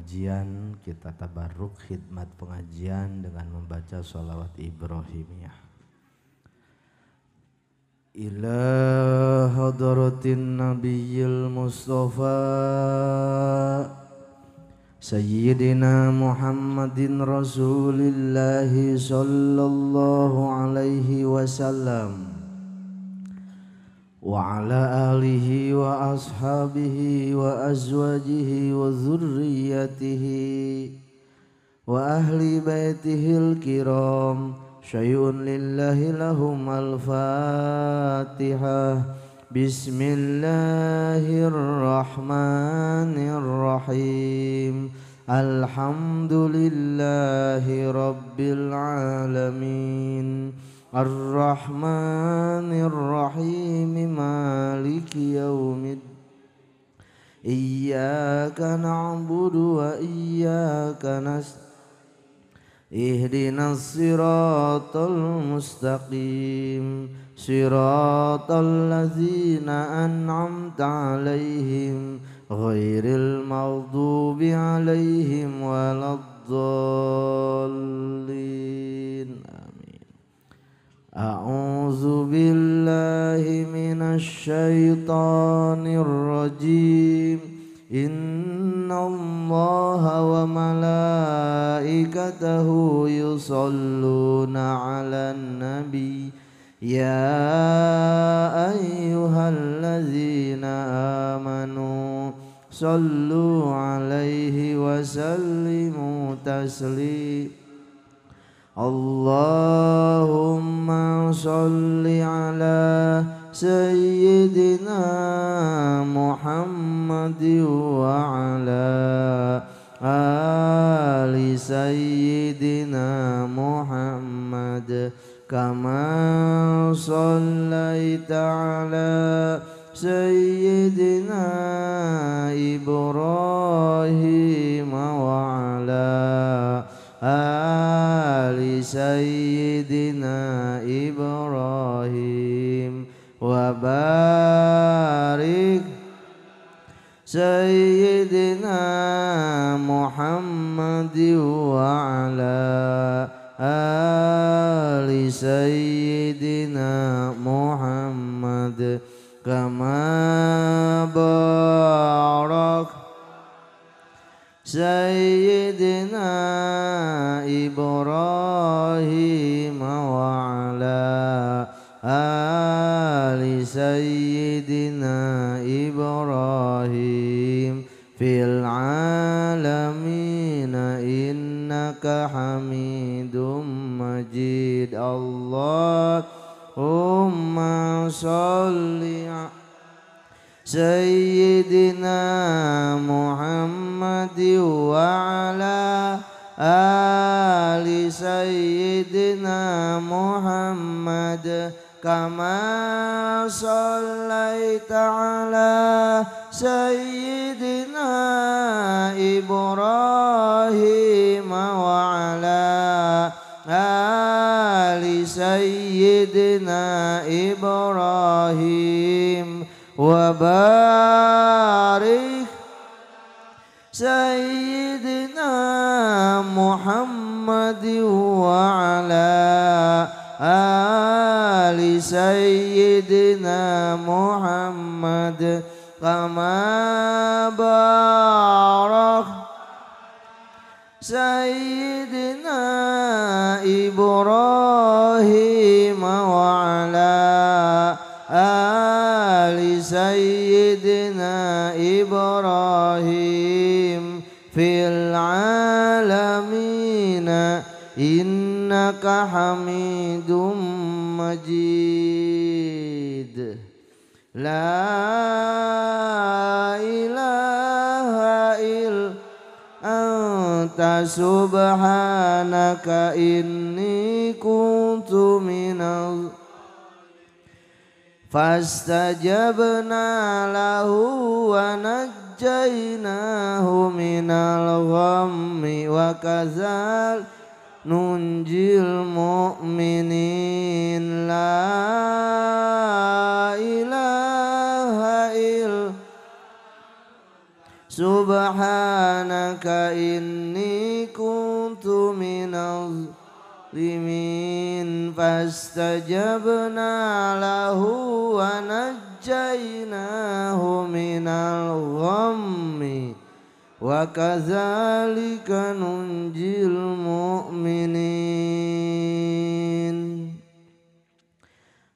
pengajian, kita tabarruk khidmat pengajian dengan membaca sholawat Ibrahimiyah. Ila hadratin nabiyil mustafa Sayyidina Muhammadin Rasulillahi sallallahu alaihi wasallam wa ala alihi wa ashabihi wa azwajihi wa zurriyatihi wa ahli baitihil kiram syai'un lillahi lahum al-fatihah. Bismillahirrahmanirrahim. Alhamdulillahi rabbil alamin. Ar-Rahmanir-Rahim. Maliki yaumiddin. Iyyaka na'budu wa iyyaka nasta'in. Ihdinas siratal mustaqim. Siratal ladzina an'amta 'alaihim ghairil maghdubi 'alaihim waladdallin. A'udzu billahi minasy syaithanir rajim. Innallaha wa malaikatahu yusholluna 'alan nabi ya ayyuhalladzina amanu shallu 'alaihi wa sallimu taslima. Allahumma sholli ala Sayyidina Muhammad wa ala ali Sayyidina Muhammad kama shallaita ala Sayyidina Ibrahim wa ala ali Sayyidina Ibrahim wa barik Sayyidina Muhammad wa ala ali Sayyidina Muhammad kama barak Sayyidina Ibrahim wa ala ali Sayyidina Ibrahim fil alamin innaka hamidum majid. Allahumma sholli Sayyidina Muhammad wa ala ali Sayyidina Muhammad kama shallaita ala Sayyidina Ibrahim wa ala ali Sayyidina Ibrahim wa barik Sayyidina Muhammad wa ala ali Sayyidina Muhammad kama barak Sayyidina Ibrahim wa ala ali Sayyidina Ibrahim fil alamin innaka hamidum majid. La ilaha illa anta subhanaka inni kuntu minal fastajabna lahu wa najjaynahu minal ghammi wa kadzal nunjil mu'minin. La ilaha illa subhanaka inni kuntu minaz zalimin fastajabna lahu wa najjaynahu minal ghammi wa kadzalika nunjil mu'minin.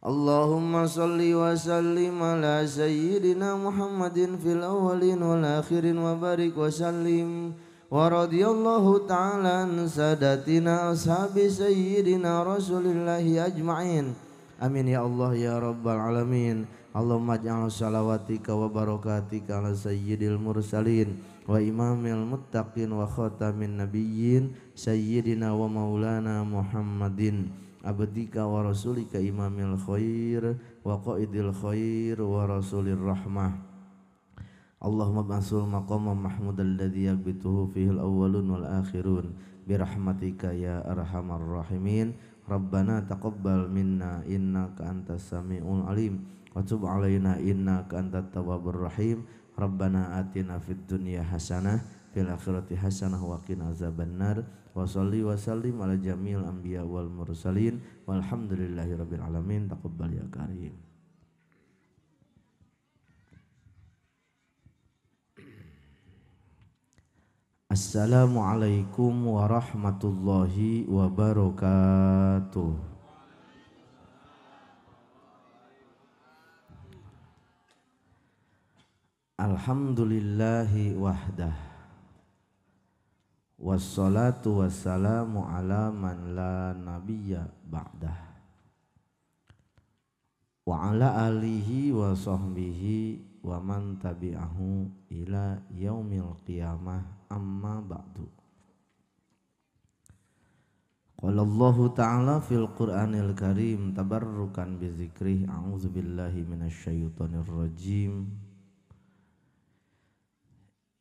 Allahumma salli wa sallim ala sayyidina Muhammadin fil awwalin wal akhirin wa barik wa sallim wa radiyallahu ta'ala an sadatina ashabi sayyidina rasulillahi ajma'in. Amin ya Allah ya rabbal alamin. Allahumma ja'al salawatika wa barakatika ala sayyidil mursalin wa imamil muttaqin wa khatamin nabiyyin sayyidina wa maulana Muhammadin abdika wa rasulika imamil khair wa qaidil khair wa rasulir rahmah. Allahumma ba'sul maqama mahmud alladhi yagbituhu fihi al-awwalun wal akhirun birahmatika ya arhamar rahimin. Rabbana taqabbal minna innaka antas sami'ul alim wa tub alaina innaka antat tawwabur rahim. Rabbana atina fid dunya hasanah fil akhirati hasanah wa qina azabannar. Wa sholli wa sallim ala jamil anbiya wal mursalin walhamdulillahi rabbil alamin. Taqabbal ya karim. Assalamualaikum warahmatullahi wabarakatuh. Alhamdulillahi wahdah, wassalatu wassalamu ala man la nabiyya ba'dah, wa ala alihi wa sahbihi wa man tabi'ahu ila yaumil qiyamah, amma ba'du. Qala Allahu ta'ala fil Qur'anil Karim tabarrukan bi dzikrih a'udzu billahi minasyaitonir rajim.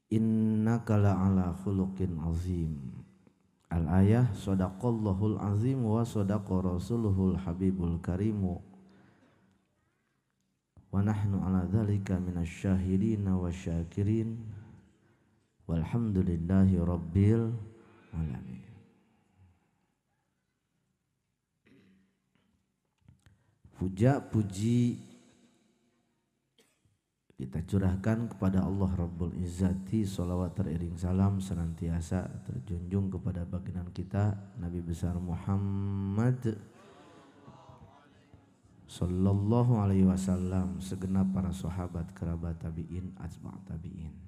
Innaka la'ala khuluqin azim. Al-ayah sadaqallahul azim wa sadaqa rasuluhul habibul karimu wa nahnu ala dzalika minasyahidin wasyakirin walhamdulillahi rabbil alamin. Puja puji kita curahkan kepada Allah Rabbul Izzati. Salawat teriring salam senantiasa terjunjung kepada baginda kita Nabi besar Muhammad sallallahu alaihi wasallam, segenap para sahabat, kerabat tabi'in, atba' tabi'in,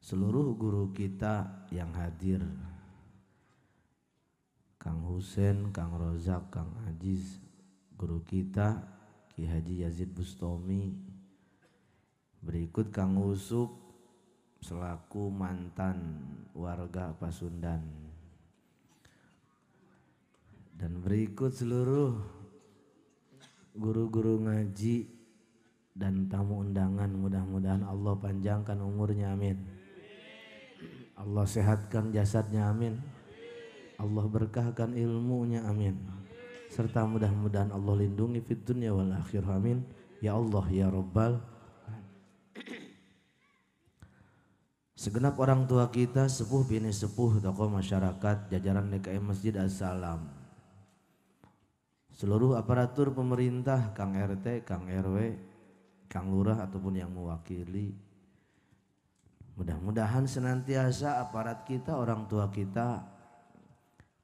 seluruh guru kita yang hadir, Kang Husen, Kang Rozak, Kang Aziz, guru kita Ki Haji Yazid Bustami. Berikut Kang Usup selaku mantan warga Pasundan. Dan berikut seluruh guru-guru ngaji dan tamu undangan, mudah-mudahan Allah panjangkan umurnya, amin. Allah sehatkan jasadnya, amin. Allah berkahkan ilmunya, amin. Serta mudah-mudahan Allah lindungi fid dunya wal akhirah, amin. Ya Allah ya Rabbal. Segenap orang tua kita, sepuh bini sepuh, tokoh masyarakat, jajaran DKM Masjid As-Salam, seluruh aparatur pemerintah, Kang RT, Kang RW, Kang Lurah ataupun yang mewakili, mudah-mudahan senantiasa aparat kita, orang tua kita,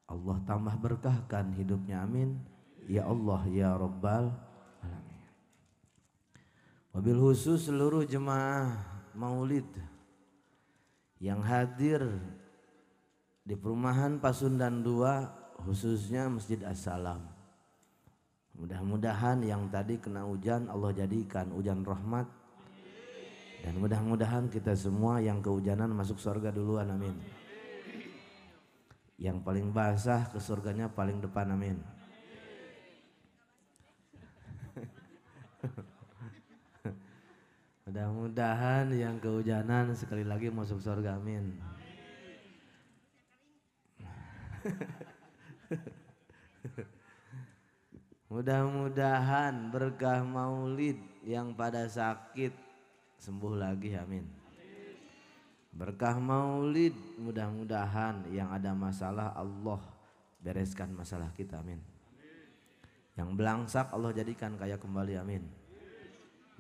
Allah tambah berkahkan hidupnya, amin. Ya Allah ya Rabbal alamin. Wabil khusus seluruh jemaah maulid yang hadir di perumahan Pasundan 2, khususnya Masjid As-Salam. Mudah-mudahan yang tadi kena hujan Allah jadikan hujan rahmat, dan mudah-mudahan kita semua yang kehujanan masuk surga duluan, amin. Yang paling basah ke surganya paling depan, amin. Mudah-mudahan yang kehujanan sekali lagi masuk surga, amin. Mudah-mudahan berkah maulid yang pada sakit sembuh lagi, amin. Berkah maulid, mudah-mudahan yang ada masalah Allah bereskan masalah kita, amin. Yang belangsak Allah jadikan kaya kembali, amin.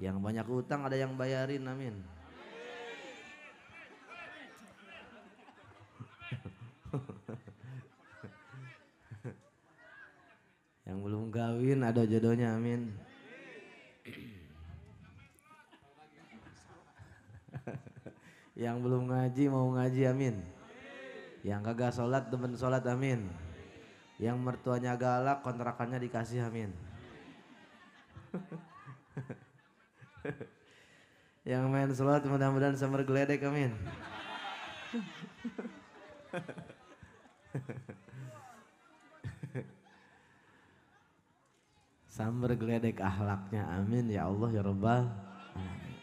Yang banyak utang ada yang bayarin, amin. Yang belum kawin ada jodohnya, amin. Yang belum ngaji mau ngaji, amin. Yang kagak sholat demen sholat, amin. Yang mertuanya galak kontrakannya dikasih, amin. Yang main sholat mudah-mudahan sumber geledek, amin. Sambar geledek akhlaknya, amin ya Allah ya Rabbal alamin.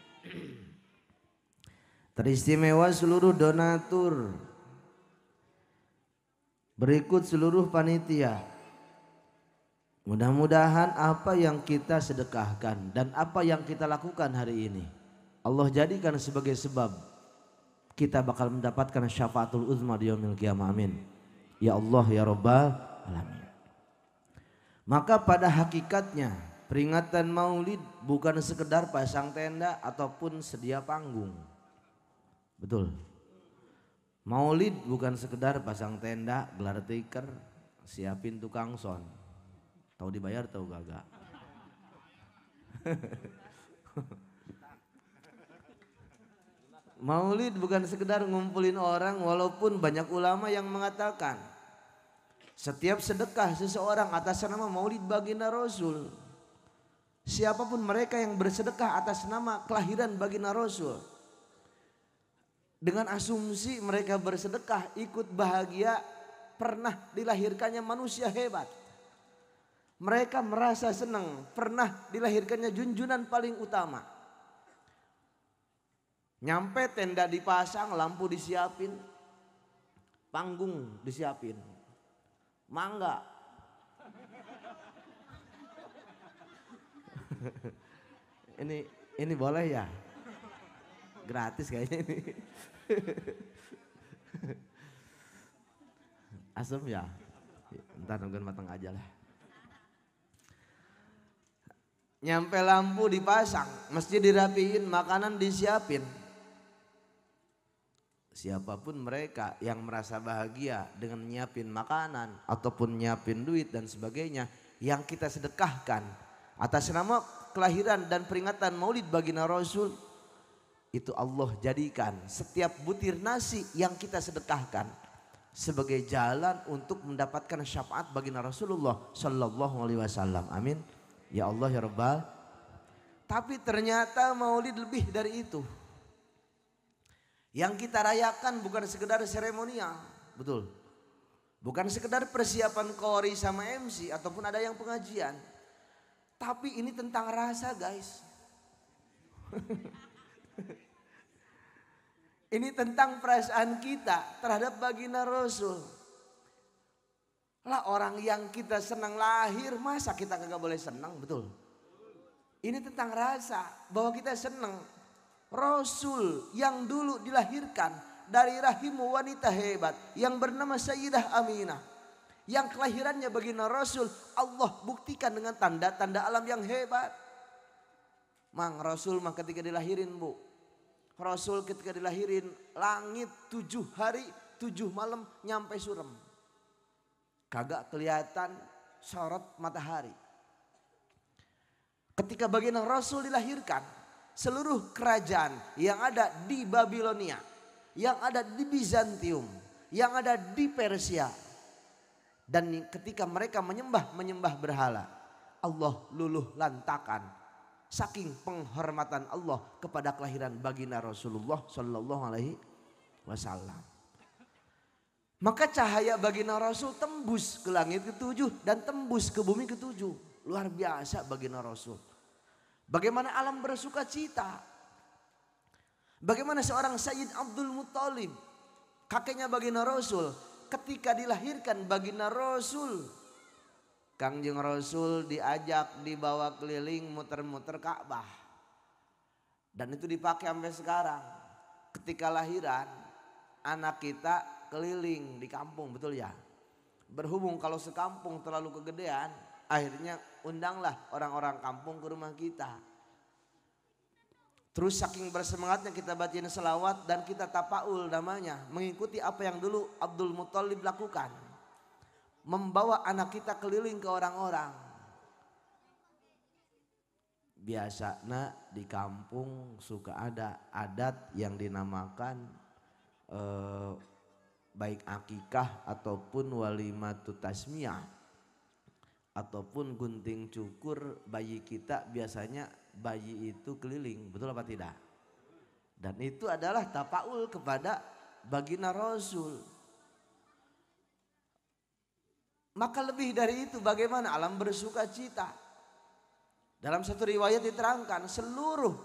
Teristimewa seluruh donatur, berikut seluruh panitia. Mudah-mudahan apa yang kita sedekahkan dan apa yang kita lakukan hari ini Allah jadikan sebagai sebab kita bakal mendapatkan syafaatul uzma di yaumil qiyamah, amin ya Allah ya Rabbal alamin. Maka pada hakikatnya peringatan maulid bukan sekedar pasang tenda ataupun sedia panggung. Betul. Maulid bukan sekedar pasang tenda, gelar tikar, siapin tukang son. Tahu dibayar tahu gagak. Maulid bukan sekedar ngumpulin orang, walaupun banyak ulama yang mengatakan setiap sedekah seseorang atas nama maulid baginda Rasul, siapapun mereka yang bersedekah atas nama kelahiran baginda Rasul, dengan asumsi mereka bersedekah ikut bahagia pernah dilahirkannya manusia hebat. Mereka merasa senang pernah dilahirkannya junjunan paling utama. Nyampe tenda dipasang, lampu disiapin, panggung disiapin. Mangga. Ini boleh ya? Gratis kayaknya ini. Asem ya? Ntar nungguin matang aja lah. Nyampe lampu dipasang, masjid dirapiin, makanan disiapin. Siapapun mereka yang merasa bahagia dengan nyiapin makanan ataupun nyiapin duit dan sebagainya yang kita sedekahkan atas nama kelahiran dan peringatan maulid baginda Rasul, itu Allah jadikan setiap butir nasi yang kita sedekahkan sebagai jalan untuk mendapatkan syafaat baginda Rasulullah sallallahu alaihi wasallam, amin ya Allah ya Rabbal. Tapi ternyata maulid lebih dari itu. Yang kita rayakan bukan sekedar seremonial, betul. Bukan sekedar persiapan qori sama MC ataupun ada yang pengajian. Tapi ini tentang rasa, guys. Ini tentang perasaan kita terhadap baginda Rasul. Lah orang yang kita senang lahir, masa kita kagak boleh senang, betul. Ini tentang rasa bahwa kita senang. Rasul yang dulu dilahirkan dari rahim wanita hebat yang bernama Sayyidah Aminah, yang kelahirannya baginda Rasul Allah buktikan dengan tanda-tanda alam yang hebat. Mang Rasul mah ketika dilahirin, Bu, Rasul ketika dilahirin langit 7 hari 7 malam nyampe surem, kagak kelihatan sorot matahari. Ketika baginda Rasul dilahirkan, seluruh kerajaan yang ada di Babilonia, yang ada di Bizantium, yang ada di Persia, dan ketika mereka menyembah berhala, Allah luluh lantakan saking penghormatan Allah kepada kelahiran baginda Rasulullah sallallahu alaihi wasallam. Maka cahaya baginda Rasul tembus ke langit ke-7 dan tembus ke bumi ke-7. Luar biasa baginda Rasul. Bagaimana alam bersuka cita. Bagaimana seorang Sayyid Abdul Muttalib, kakeknya baginda Rasul, ketika dilahirkan baginda Rasul, Kangjeng Rasul diajak dibawa keliling muter-muter Ka'bah. Dan itu dipakai sampai sekarang. ketika lahiran anak kita keliling di kampung, betul ya? Berhubung kalau sekampung terlalu kegedean, akhirnya undanglah orang-orang kampung ke rumah kita. Terus saking bersemangatnya kita bacain selawat dan kita tapaul namanya, mengikuti apa yang dulu Abdul Muthalib lakukan. Membawa anak kita keliling ke orang-orang. Biasanya di kampung suka ada adat yang dinamakan baik akikah ataupun walimatut tasmiyah ataupun gunting cukur bayi kita, biasanya bayi itu keliling, betul apa tidak? Dan itu adalah tapaul kepada baginda Rasul. Maka lebih dari itu bagaimana alam bersuka cita. Dalam satu riwayat diterangkan seluruh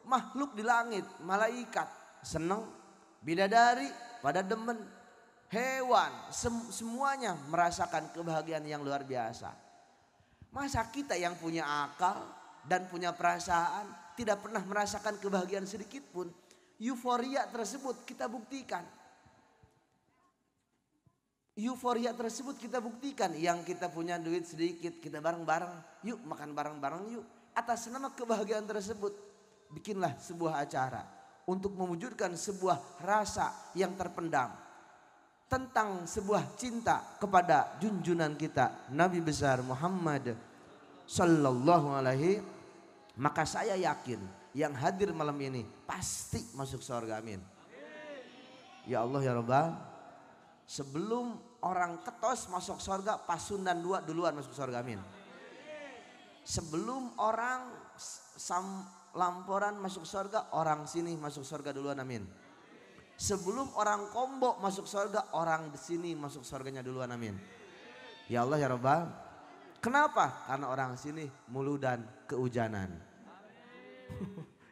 makhluk di langit, malaikat senang, bidadari pada demen, hewan semuanya merasakan kebahagiaan yang luar biasa. Masa kita yang punya akal dan punya perasaan tidak pernah merasakan kebahagiaan sedikit pun? Euforia tersebut kita buktikan. Euforia tersebut kita buktikan. Yang kita punya duit sedikit, kita bareng-bareng, yuk makan bareng-bareng yuk. Atas nama kebahagiaan tersebut, bikinlah sebuah acara untuk mewujudkan sebuah rasa yang terpendam tentang sebuah cinta kepada junjunan kita Nabi besar Muhammad sallallahu alaihi. Maka saya yakin yang hadir malam ini pasti masuk surga, amin. Ya Allah ya Rabbal. Sebelum orang ketos masuk surga, pasundan dua duluan masuk surga, amin. Sebelum orang lamporan masuk surga, orang sini masuk surga duluan, amin. Sebelum orang kombo masuk surga, orang di sini masuk surganya duluan, amin. Ya Allah ya Rabbal. Kenapa? Karena orang sini mulu dan kehujanan.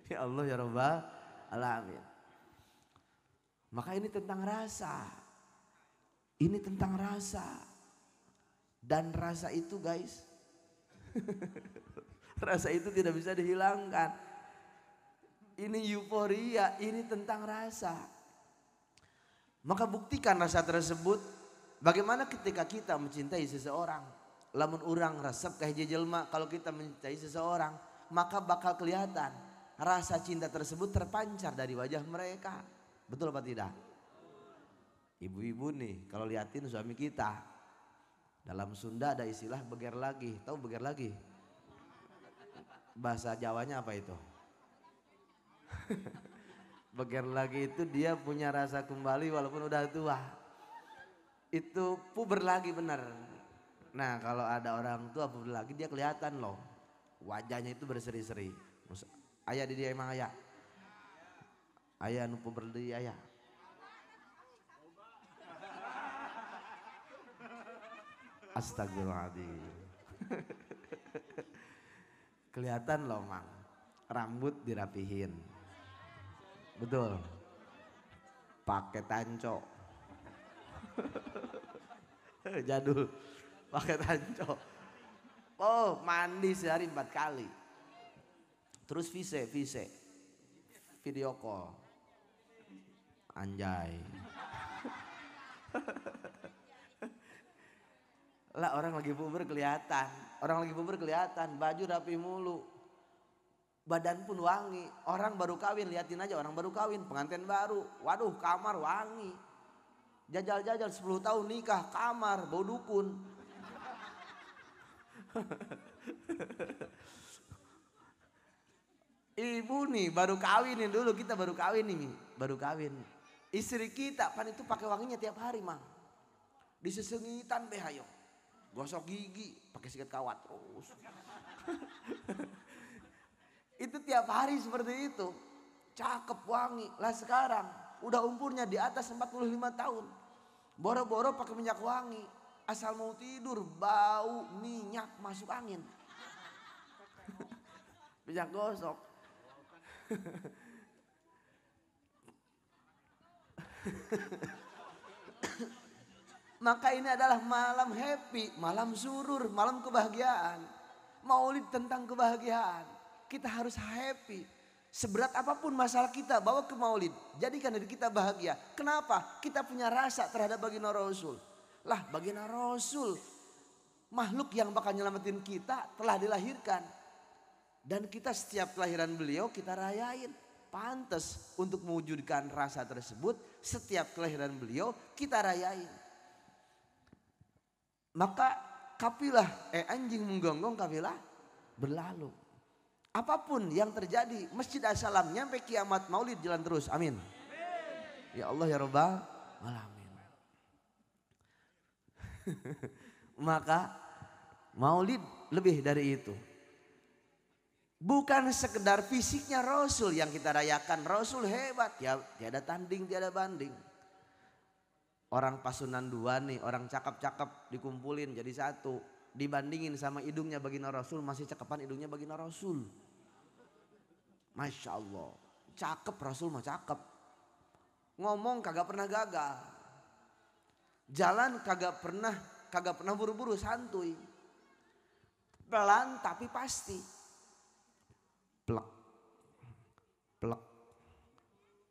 Ya Allah ya Rabbal alamin. Maka ini tentang rasa. Ini tentang rasa. Dan rasa itu guys, rasa itu tidak bisa dihilangkan. Ini euforia, ini tentang rasa. Maka buktikan rasa tersebut. Bagaimana ketika kita mencintai seseorang. Lamun urang resep kayak jelma, kalau kita mencintai seseorang, maka bakal kelihatan rasa cinta tersebut terpancar dari wajah mereka. Betul apa tidak? Ibu-ibu nih kalau liatin suami kita, dalam Sunda ada istilah beger lagi. Tahu beger lagi? Bahasa Jawanya apa itu? Beger lagi itu dia punya rasa kembali walaupun udah tua. Itu puber lagi, benar. Nah kalau ada orang tua puber lagi, dia kelihatan loh. Wajahnya itu berseri-seri. Ayah di dia emang ayah. Ayah nu puber di ayah. Astagfirullahaladzim. Kelihatan loh mang, rambut dirapihin, betul, pakai tanco. Jadul, pakai tanco. Oh mandi sehari 4 kali. Terus vise video call. Anjay. Lah orang lagi puber kelihatan, baju rapi mulu, badan pun wangi. Orang baru kawin, liatin aja orang baru kawin, pengantin baru, waduh kamar wangi. Jajal 10 tahun nikah, kamar bau dukun. Ibu nih baru kawinin dulu, kita baru kawin nih, istri kita pan itu pakai wanginya tiap hari mang, disesengitan behayo. Gosok gigi pakai sikat kawat terus. Itu tiap hari seperti itu. Cakep wangi. Lah sekarang udah umurnya di atas 45 tahun. Boro-boro pakai minyak wangi. Asal mau tidur bau minyak masuk angin. Minyak gosok. Maka ini adalah malam happy, malam surur, malam kebahagiaan. Maulid tentang kebahagiaan. Kita harus happy. Seberat apapun masalah kita, bawa ke maulid. Jadikan diri kita bahagia. Kenapa? Kita punya rasa terhadap baginda Rasul. Lah baginda Rasul, makhluk yang bakal nyelamatin kita telah dilahirkan. Dan kita setiap kelahiran beliau kita rayain. Pantas untuk mewujudkan rasa tersebut, setiap kelahiran beliau kita rayain. Maka kafilah, anjing menggonggong kafilah berlalu. Apapun yang terjadi, Masjid Assalam nyampe kiamat maulid jalan terus. Amin. Ya Allah ya Rabbal alamin. Maka maulid lebih dari itu. Bukan sekedar fisiknya Rasul yang kita rayakan. Rasul hebat, ya tiada tanding, tiada banding. Orang Pasunan dua nih, orang cakep-cakep dikumpulin jadi satu. Dibandingin sama hidungnya baginda Rasul, masih cakepan hidungnya baginda Rasul. Masya Allah, cakep Rasul mah cakep. Ngomong kagak pernah gagal. Jalan kagak pernah buru-buru, santuy. Pelan tapi pasti. Plek, plek,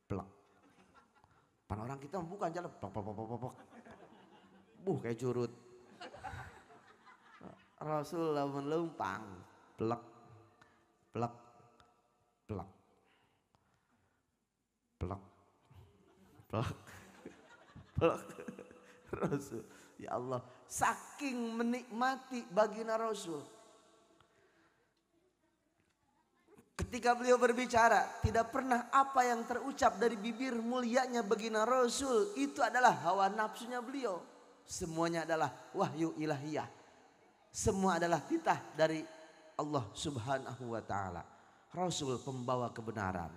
plek. Pan orang kita bukan jalan plek, plek, plek, plek, plek. Kayak curut. Rasul lamun lempang, plek, plek, plek, plek, plek, plek. Rasul, ya Allah, saking menikmati baginda Rasul. Ketika beliau berbicara, tidak pernah apa yang terucap dari bibir mulianya baginda Rasul itu adalah hawa nafsunya beliau. Semuanya adalah wahyu ilahiyah. Semua adalah titah dari Allah Subhanahu wa taala. Rasul pembawa kebenaran.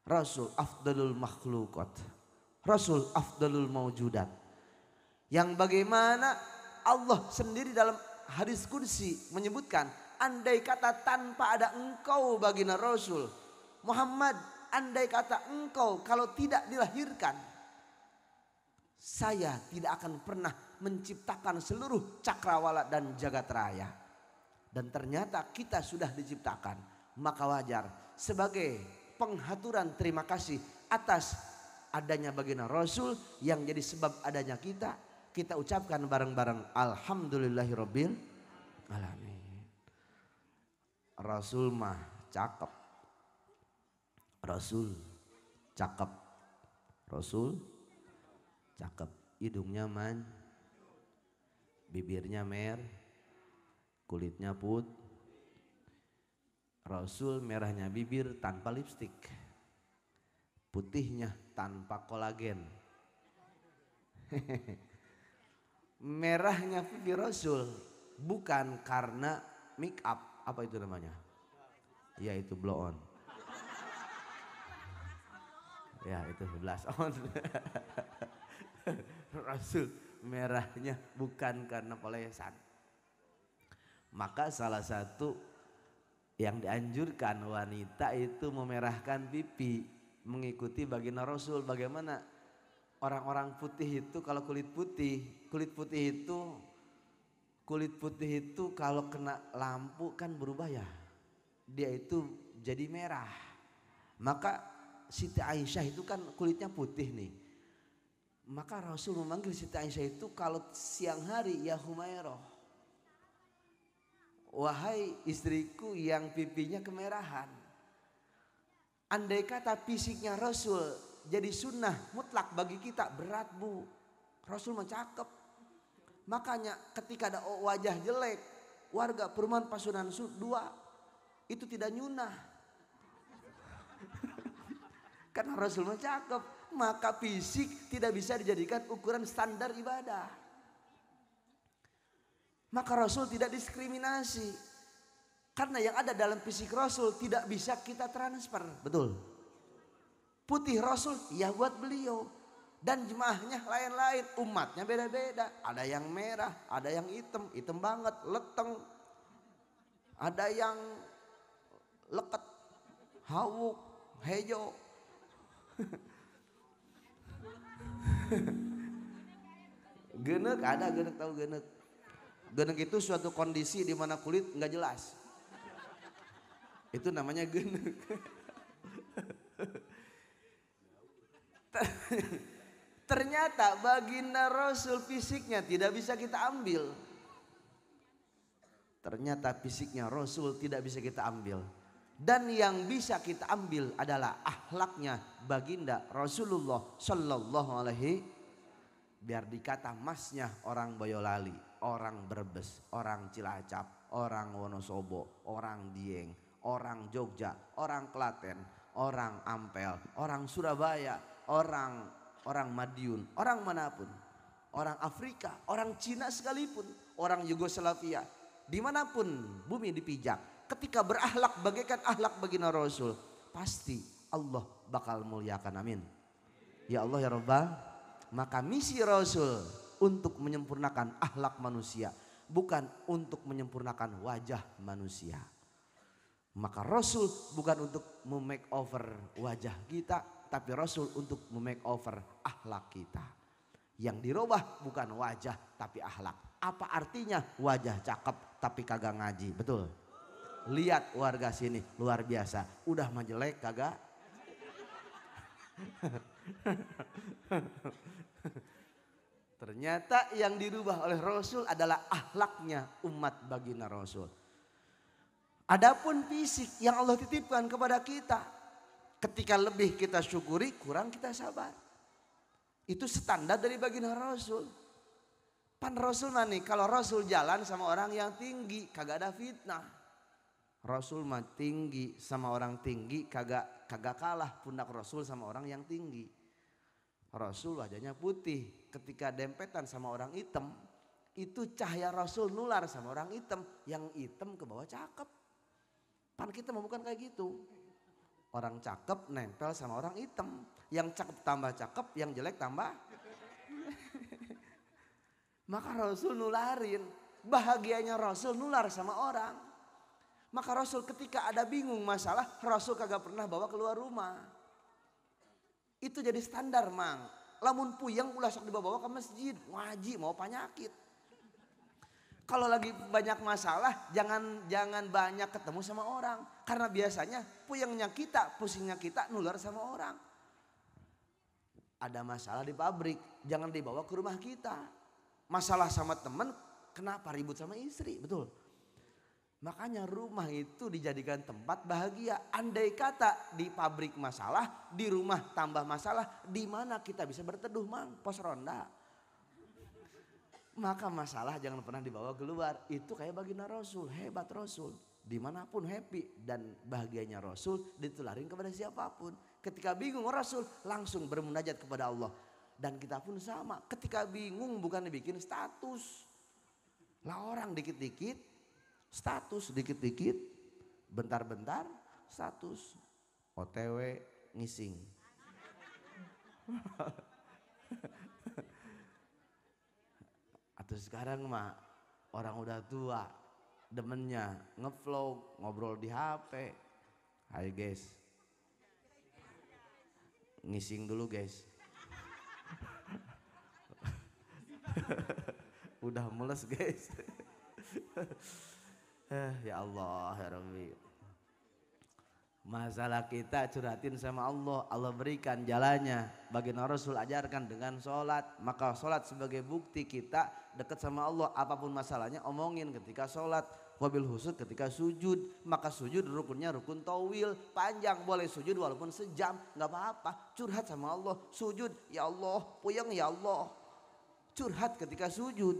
Rasul afdalul makhluqat. Rasul afdalul maujudat. Yang bagaimana Allah sendiri dalam hadis qudsi menyebutkan, andai kata tanpa ada engkau baginda Rasul Muhammad, andai kata engkau kalau tidak dilahirkan, saya tidak akan pernah menciptakan seluruh cakrawala dan jagat raya. Dan ternyata kita sudah diciptakan. Maka wajar sebagai penghaturan terima kasih atas adanya baginda Rasul yang jadi sebab adanya kita ucapkan bareng-bareng alhamdulillahirabbil alamin. Rasul mah cakep. Rasul cakep. Rasul cakep. Hidungnya man, bibirnya mer, kulitnya put. Rasul merahnya bibir tanpa lipstik, putihnya tanpa kolagen. Merahnya pipi Rasul bukan karena make up. Apa itu namanya? Ya itu blow on. Ya itu blush on. Rasul merahnya bukan karena polesan. Maka salah satu yang dianjurkan wanita itu memerahkan pipi mengikuti baginda Rasul. Bagaimana orang-orang putih itu kalau kulit putih itu kalau kena lampu kan berubah ya. Dia itu jadi merah. Maka Siti Aisyah itu kan kulitnya putih nih. Maka Rasul memanggil Siti Aisyah itu kalau siang hari, ya Humairah, wahai istriku yang pipinya kemerahan. Andai kata fisiknya Rasul jadi sunnah mutlak bagi kita, berat bu. Rasul mah cakep. Makanya ketika ada wajah jelek, warga perumahan Pasunan 2 itu tidak nyunah. Karena Rasul mah cakep, maka fisik tidak bisa dijadikan ukuran standar ibadah. Maka Rasul tidak diskriminasi. Karena yang ada dalam fisik Rasul tidak bisa kita transfer. Betul. Putih Rasul ya buat beliau. Dan jemaahnya lain-lain, umatnya beda-beda. Ada yang merah, ada yang hitam, hitam banget, leteng. Ada yang leket, hawuk, hejo. Genek ada, genek tahu genek. Genek itu suatu kondisi di mana kulit nggak jelas. Itu namanya genek. Ternyata baginda Rasul fisiknya tidak bisa kita ambil. Ternyata fisiknya Rasul tidak bisa kita ambil. Dan yang bisa kita ambil adalah akhlaknya baginda Rasulullah Sallallahu Alaihi. Biar dikata masnya orang Boyolali, orang Brebes, orang Cilacap, orang Wonosobo, orang Dieng, orang Jogja, orang Klaten, orang Ampel, orang Surabaya, orang Madiun, orang manapun, orang Afrika, orang Cina sekalipun, orang Yugoslavia, dimanapun bumi dipijak, ketika berakhlak bagaikan akhlak baginda Rasul, pasti Allah bakal muliakan. Amin. Ya Allah ya Rabbal. Maka misi Rasul untuk menyempurnakan akhlak manusia, bukan untuk menyempurnakan wajah manusia. Maka Rasul bukan untuk memake over wajah kita, tapi Rasul untuk memake over akhlak kita. Yang dirubah bukan wajah tapi akhlak. Apa artinya wajah cakep tapi kagak ngaji? Betul. Lihat warga sini luar biasa, udah mah jelek kagak. Ternyata yang dirubah oleh Rasul adalah akhlaknya umat baginda Rasul. Adapun fisik yang Allah titipkan kepada kita, ketika lebih kita syukuri, kurang kita sabar. Itu standar dari baginda Rasul. Pan Rasul mah nih, kalau Rasul jalan sama orang yang tinggi kagak ada fitnah. Rasul mah tinggi sama orang tinggi kagak kalah pundak Rasul sama orang yang tinggi. Rasul wajahnya putih, ketika dempetan sama orang hitam, itu cahaya Rasul nular sama orang hitam, yang hitam ke bawah cakep. Pan kita mau bukan kayak gitu. Orang cakep nempel sama orang hitam, yang cakep tambah cakep, yang jelek tambah. Maka Rasul nularin, bahagianya Rasul nular sama orang. Maka Rasul ketika ada bingung masalah, Rasul kagak pernah bawa keluar rumah. Itu jadi standar mang. Lamun puyeng ulah sok dibawa ke masjid, ngaji mau penyakit. Kalau lagi banyak masalah jangan banyak ketemu sama orang, karena biasanya puyengnya kita, pusingnya kita nular sama orang. Ada masalah di pabrik, jangan dibawa ke rumah kita. Masalah sama teman, kenapa ribut sama istri, betul. Makanya rumah itu dijadikan tempat bahagia. Andai kata di pabrik masalah, di rumah tambah masalah, di mana kita bisa berteduh mang, pos ronda. Maka masalah jangan pernah dibawa keluar. Itu kayak baginda Rasul, hebat Rasul. Dimanapun happy dan bahagianya Rasul ditularin kepada siapapun. Ketika bingung Rasul langsung bermunajat kepada Allah. Dan kita pun sama, ketika bingung bukan dibikin status. Lah orang dikit-dikit status, dikit-dikit, bentar-bentar status, OTW ngising. Atau sekarang mah orang udah tua, demennya ngevlog, ngobrol di HP. Hai guys, ngising dulu guys. Udah mules guys. Ya Allah ya Rabbi. Masalah kita curhatin sama Allah, Allah berikan jalannya. Baginda Rasul ajarkan dengan sholat, maka sholat sebagai bukti kita dekat sama Allah. Apapun masalahnya omongin ketika sholat. Wabil khusus ketika sujud, maka sujud rukunnya rukun tawil, panjang, boleh sujud walaupun sejam, nggak apa-apa. Curhat sama Allah, sujud ya Allah, puyeng ya Allah. Curhat ketika sujud,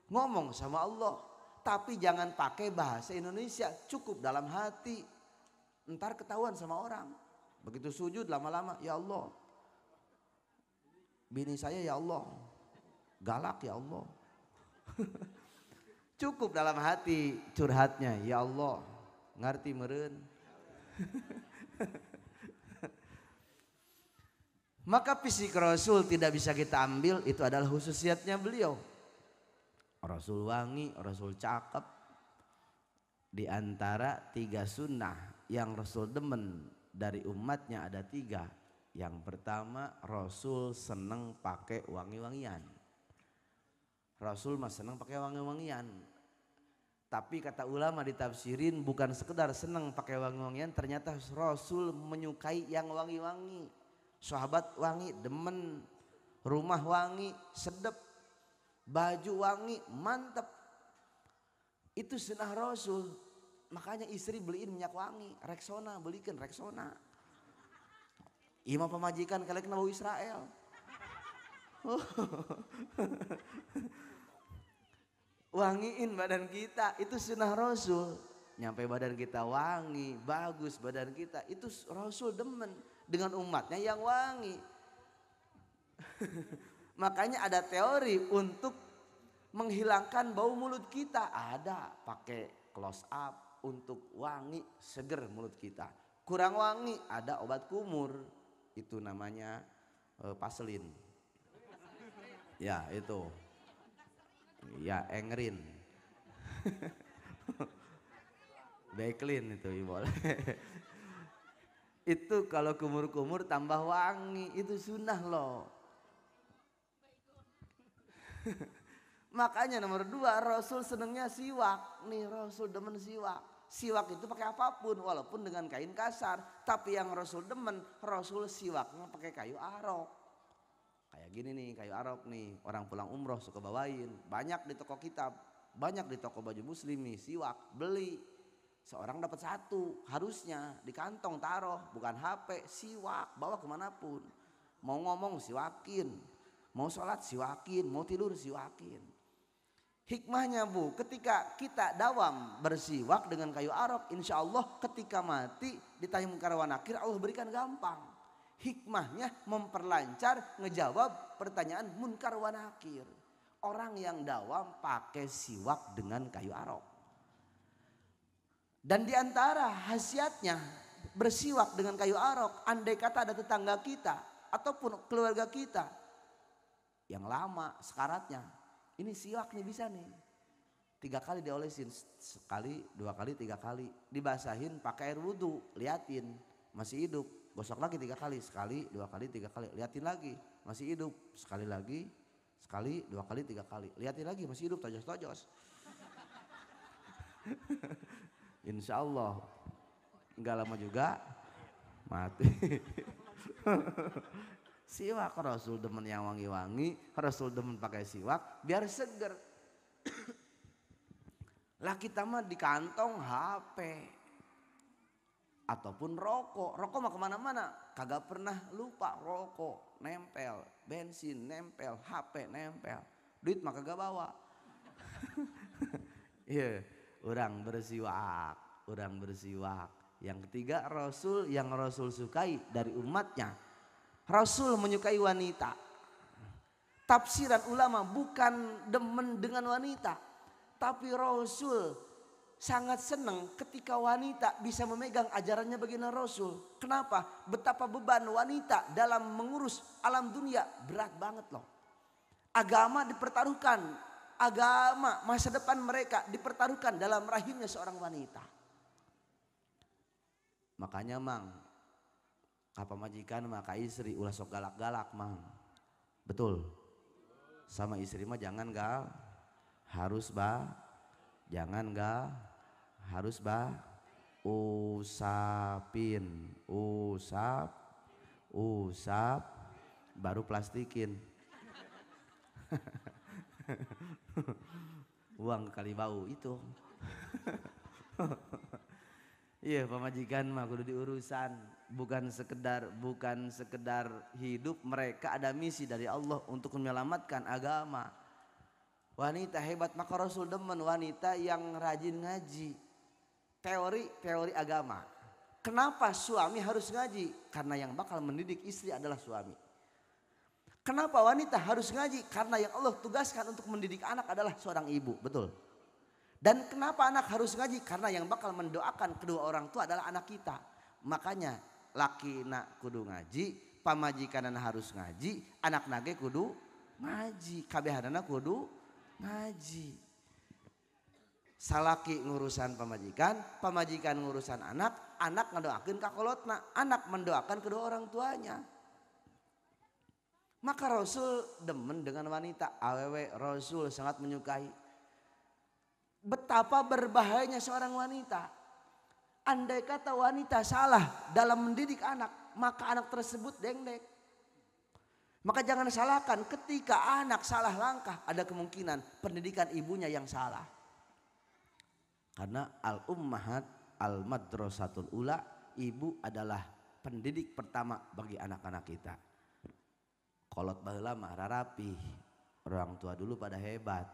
ngomong sama Allah. Tapi jangan pakai bahasa Indonesia, cukup dalam hati. Ntar ketahuan sama orang. Begitu sujud lama-lama, ya Allah. Bini saya ya Allah. Galak ya Allah. Cukup dalam hati curhatnya, ya Allah. Ngerti meren. Maka fisik Rasul tidak bisa kita ambil, itu adalah khususiyatnya beliau. Rasul wangi, Rasul cakep. Di antara 3 sunnah yang Rasul demen dari umatnya ada 3. Yang pertama, Rasul seneng pakai wangi-wangian. Rasul mah seneng pakai wangi-wangian. Tapi kata ulama ditafsirin bukan sekedar senang pakai wangi-wangian, ternyata Rasul menyukai yang wangi-wangi. Sahabat wangi, demen. Rumah wangi, sedep. Baju wangi, mantep. Itu sunnah Rasul. Makanya istri beliin minyak wangi, Rexona, belikan Rexona. Imam pemajikan kalian kena bau Israel. Wangiin badan kita, itu sunnah Rasul. Nyampe badan kita wangi, bagus badan kita, itu Rasul demen dengan umatnya yang wangi. Makanya ada teori untuk menghilangkan bau mulut kita. Ada pakai close up untuk wangi seger mulut kita. Kurang wangi ada obat kumur, itu namanya paselin. Ya itu. Ya engrin. Backlin itu boleh. Itu kalau kumur-kumur tambah wangi, itu sunnah loh. Makanya nomor 2 Rasul senengnya siwak. Nih Rasul demen siwak. Siwak itu pakai apapun walaupun dengan kain kasar. Tapi yang Rasul demen, Rasul siwaknya pakai kayu arok. Kayak gini nih kayu arok nih, orang pulang umroh suka bawain. Banyak di toko kitab, banyak di toko baju muslim nih siwak, beli. Seorang dapat 1 harusnya di kantong taruh, bukan HP, siwak bawa kemanapun. Mau ngomong siwakin, mau sholat siwakin, mau tidur siwakin. Hikmahnya Bu, ketika kita dawam bersiwak dengan kayu arok, insya Allah ketika mati ditanya munkar wa nakir Allah berikan gampang. Hikmahnya memperlancar ngejawab pertanyaan munkar wa nakir. Orang yang dawam pakai siwak dengan kayu arok. Dan diantara khasiatnya bersiwak dengan kayu arok, andai kata ada tetangga kita ataupun keluarga kita yang lama sekaratnya, ini siwak nih bisa nih 3 kali diolesin, sekali, 2 kali, 3 kali, dibasahin pakai air wudhu, liatin masih hidup, gosok lagi 3 kali, sekali, 2 kali, 3 kali, liatin lagi masih hidup, sekali lagi, sekali, 2 kali, 3 kali, liatin lagi masih hidup, tojos-tojos. Insya Allah nggak lama juga mati. Siwak Rasul demen yang wangi-wangi, Rasul demen pakai siwak biar seger. Lah kita mah di kantong HP ataupun rokok mah kemana-mana kagak pernah lupa, rokok nempel, bensin nempel, HP nempel, duit mah kagak bawa. Iya, orang bersiwak. Yang ketiga Rasul, yang Rasul sukai dari umatnya, Rasul menyukai wanita. Tafsiran ulama bukan demen dengan wanita, tapi Rasul sangat senang ketika wanita bisa memegang ajarannya baginda Rasul. Kenapa? Betapa beban wanita dalam mengurus alam dunia berat banget loh. Agama dipertaruhkan, agama masa depan mereka dipertaruhkan dalam rahimnya seorang wanita. Makanya mang, apa majikan maka istri ulah sok galak-galak mang. Betul. Sama istri mah jangan gal, harus jangan gal, harus usapin, usap, baru plastikin. Uang kali bau itu. Iya pemajikan mah kudu diurusan, bukan sekedar hidup, mereka ada misi dari Allah untuk menyelamatkan agama. Wanita hebat, maka Rasul demen wanita yang rajin ngaji, teori agama. Kenapa suami harus ngaji? Karena yang bakal mendidik istri adalah suami. Kenapa wanita harus ngaji? Karena yang Allah tugaskan untuk mendidik anak adalah seorang ibu, betul. Dan kenapa anak harus ngaji? Karena yang bakal mendoakan kedua orang tua adalah anak kita. Makanya laki nak kudu ngaji, pamajikanana harus ngaji, anak nage kudu ngaji, kabehanana kudu ngaji. Salaki ngurusan pamajikan ngurusan anak ngedoakeun kakolotna, anak mendoakan kedua orang tuanya. Maka Rasul demen dengan wanita, awewe Rasul sangat menyukai. Betapa berbahayanya seorang wanita. Andai kata wanita salah dalam mendidik anak, maka anak tersebut dengdek. Maka jangan salahkan ketika anak salah langkah, ada kemungkinan pendidikan ibunya yang salah. Karena al-ummahat al-madrasatul ula, ibu adalah pendidik pertama bagi anak-anak kita. Kolot baheula mah rarapi, orang tua dulu pada hebat,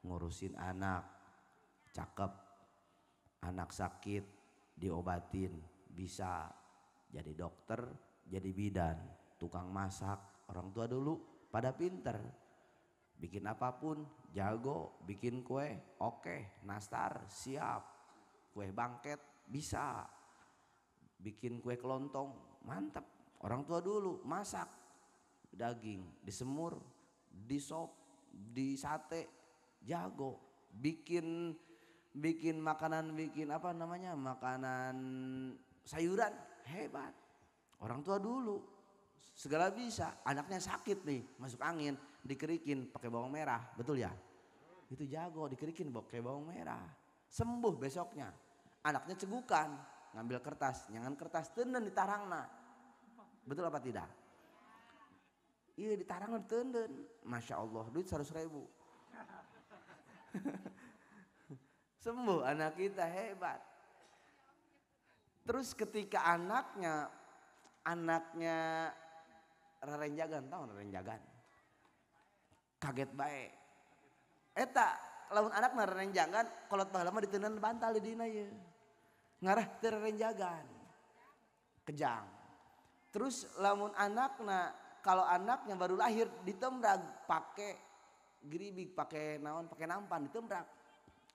ngurusin anak, cakep, anak sakit diobatin, bisa jadi dokter, jadi bidan, tukang masak. Orang tua dulu pada pinter, bikin apapun jago, bikin kue oke, nastar siap, kue bangket bisa, bikin kue kelontong mantap. Orang tua dulu masak daging, disemur, disop, di sate jago, bikin makanan, bikin apa namanya, makanan sayuran hebat. Orang tua dulu segala bisa. Anaknya sakit nih, masuk angin, dikerikin pakai bawang merah, betul ya? Itu jago, dikerikin pakai bawang merah, sembuh besoknya. Anaknya cegukan, ngambil kertas, nyangan kertas, tenden ditarangna, betul apa tidak? Iya, ditarangna tenden, masya Allah, duit 100.000. Sembuh anak kita, hebat. Terus ketika anaknya rerenjagan, tahu rerenjagan? Kaget bae. Eta lamun anak rerenjagan, kolot baheula mah diteuneun bantal di dina ye. Ngarah teu rerenjagan. Kejang. Terus lamun anakna, kalau anaknya baru lahir ditembrak pakai geribig, pakai naon, pakai nampan, ditembrak.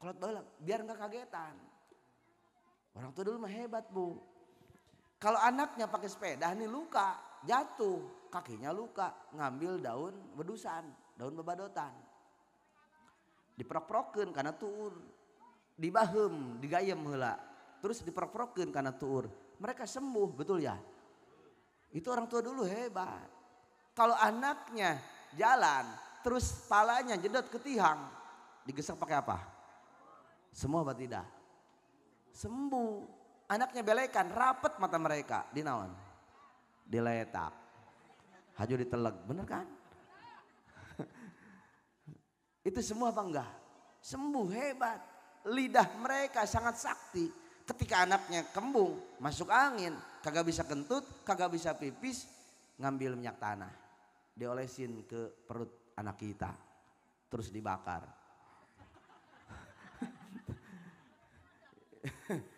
Kolot baheula biar enggak kagetan. Orang tua dulu mah hebat, Bu. Kalau anaknya pakai sepeda nih luka, jatuh, kakinya luka, ngambil daun bedusan, daun bebadotan. Diprok-prokeun karena tuur, dibahem, digayem heula. Terus diprok-prokeun karena tuur. Mereka sembuh, betul ya? Itu orang tua dulu hebat. Kalau anaknya jalan, terus palanya jedot ke tihang, digesek pakai apa? Semua apa tidak? Sembuh. Anaknya belekan, rapet mata mereka, dinaon? Diletak. Haju diteleg, bener kan? Itu semua apa enggak? Sembuh, hebat. Lidah mereka sangat sakti. Ketika anaknya kembung, masuk angin, kagak bisa kentut, kagak bisa pipis, ngambil minyak tanah, diolesin ke perut anak kita, terus dibakar.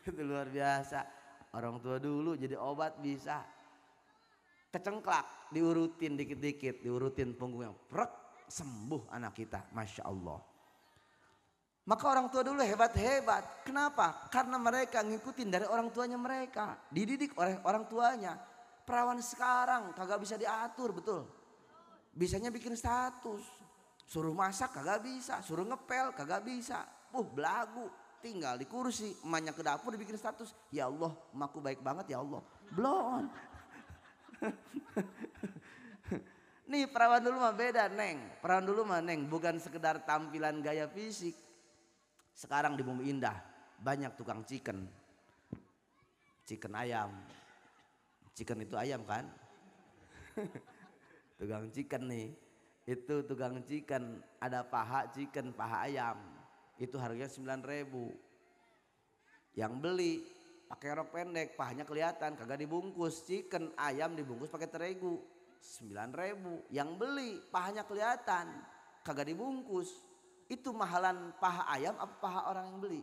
Itu luar biasa. Orang tua dulu jadi obat bisa. Kecengklak, diurutin dikit-dikit, diurutin punggungnya, prek, sembuh anak kita, masya Allah. Maka orang tua dulu hebat-hebat. Kenapa? Karena mereka ngikutin dari orang tuanya mereka, dididik oleh orang tuanya. Perawan sekarang kagak bisa diatur, betul? Bisanya bikin status, suruh masak kagak bisa, suruh ngepel kagak bisa. Belagu, tinggal di kursi, emaknya ke dapur dibikin status. Ya Allah, emakku baik banget ya Allah. Belum. Nih perawan dulu mah beda, Neng. Perawan dulu mah, Neng, bukan sekedar tampilan gaya fisik. Sekarang di Bumi Indah banyak tukang chicken. Chicken ayam. Chicken itu ayam kan? Tukang chicken nih. Itu tukang chicken, ada paha chicken, paha ayam. Itu harganya 9.000. Yang beli pakai rok pendek, pahanya kelihatan, kagak dibungkus. Chicken ayam dibungkus pakai terigu, 9.000. Yang beli pahanya kelihatan, kagak dibungkus. Itu mahalan paha ayam apa paha orang yang beli?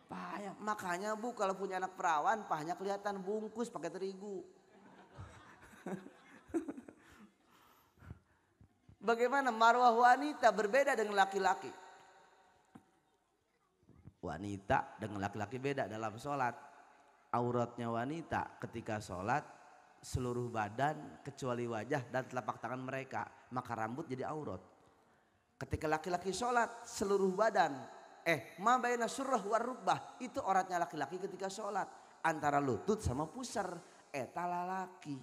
Paha ayam. Makanya Bu, kalau punya anak perawan pahanya kelihatan, bungkus pakai terigu. Bagaimana marwah wanita berbeda dengan laki-laki? Wanita dengan laki-laki beda dalam sholat. Auratnya wanita ketika sholat seluruh badan kecuali wajah dan telapak tangan mereka, maka rambut jadi aurat. Ketika laki-laki sholat seluruh badan, ma baina surrah war rukbah, itu auratnya laki-laki ketika sholat, antara lutut sama pusar, eta lalaki.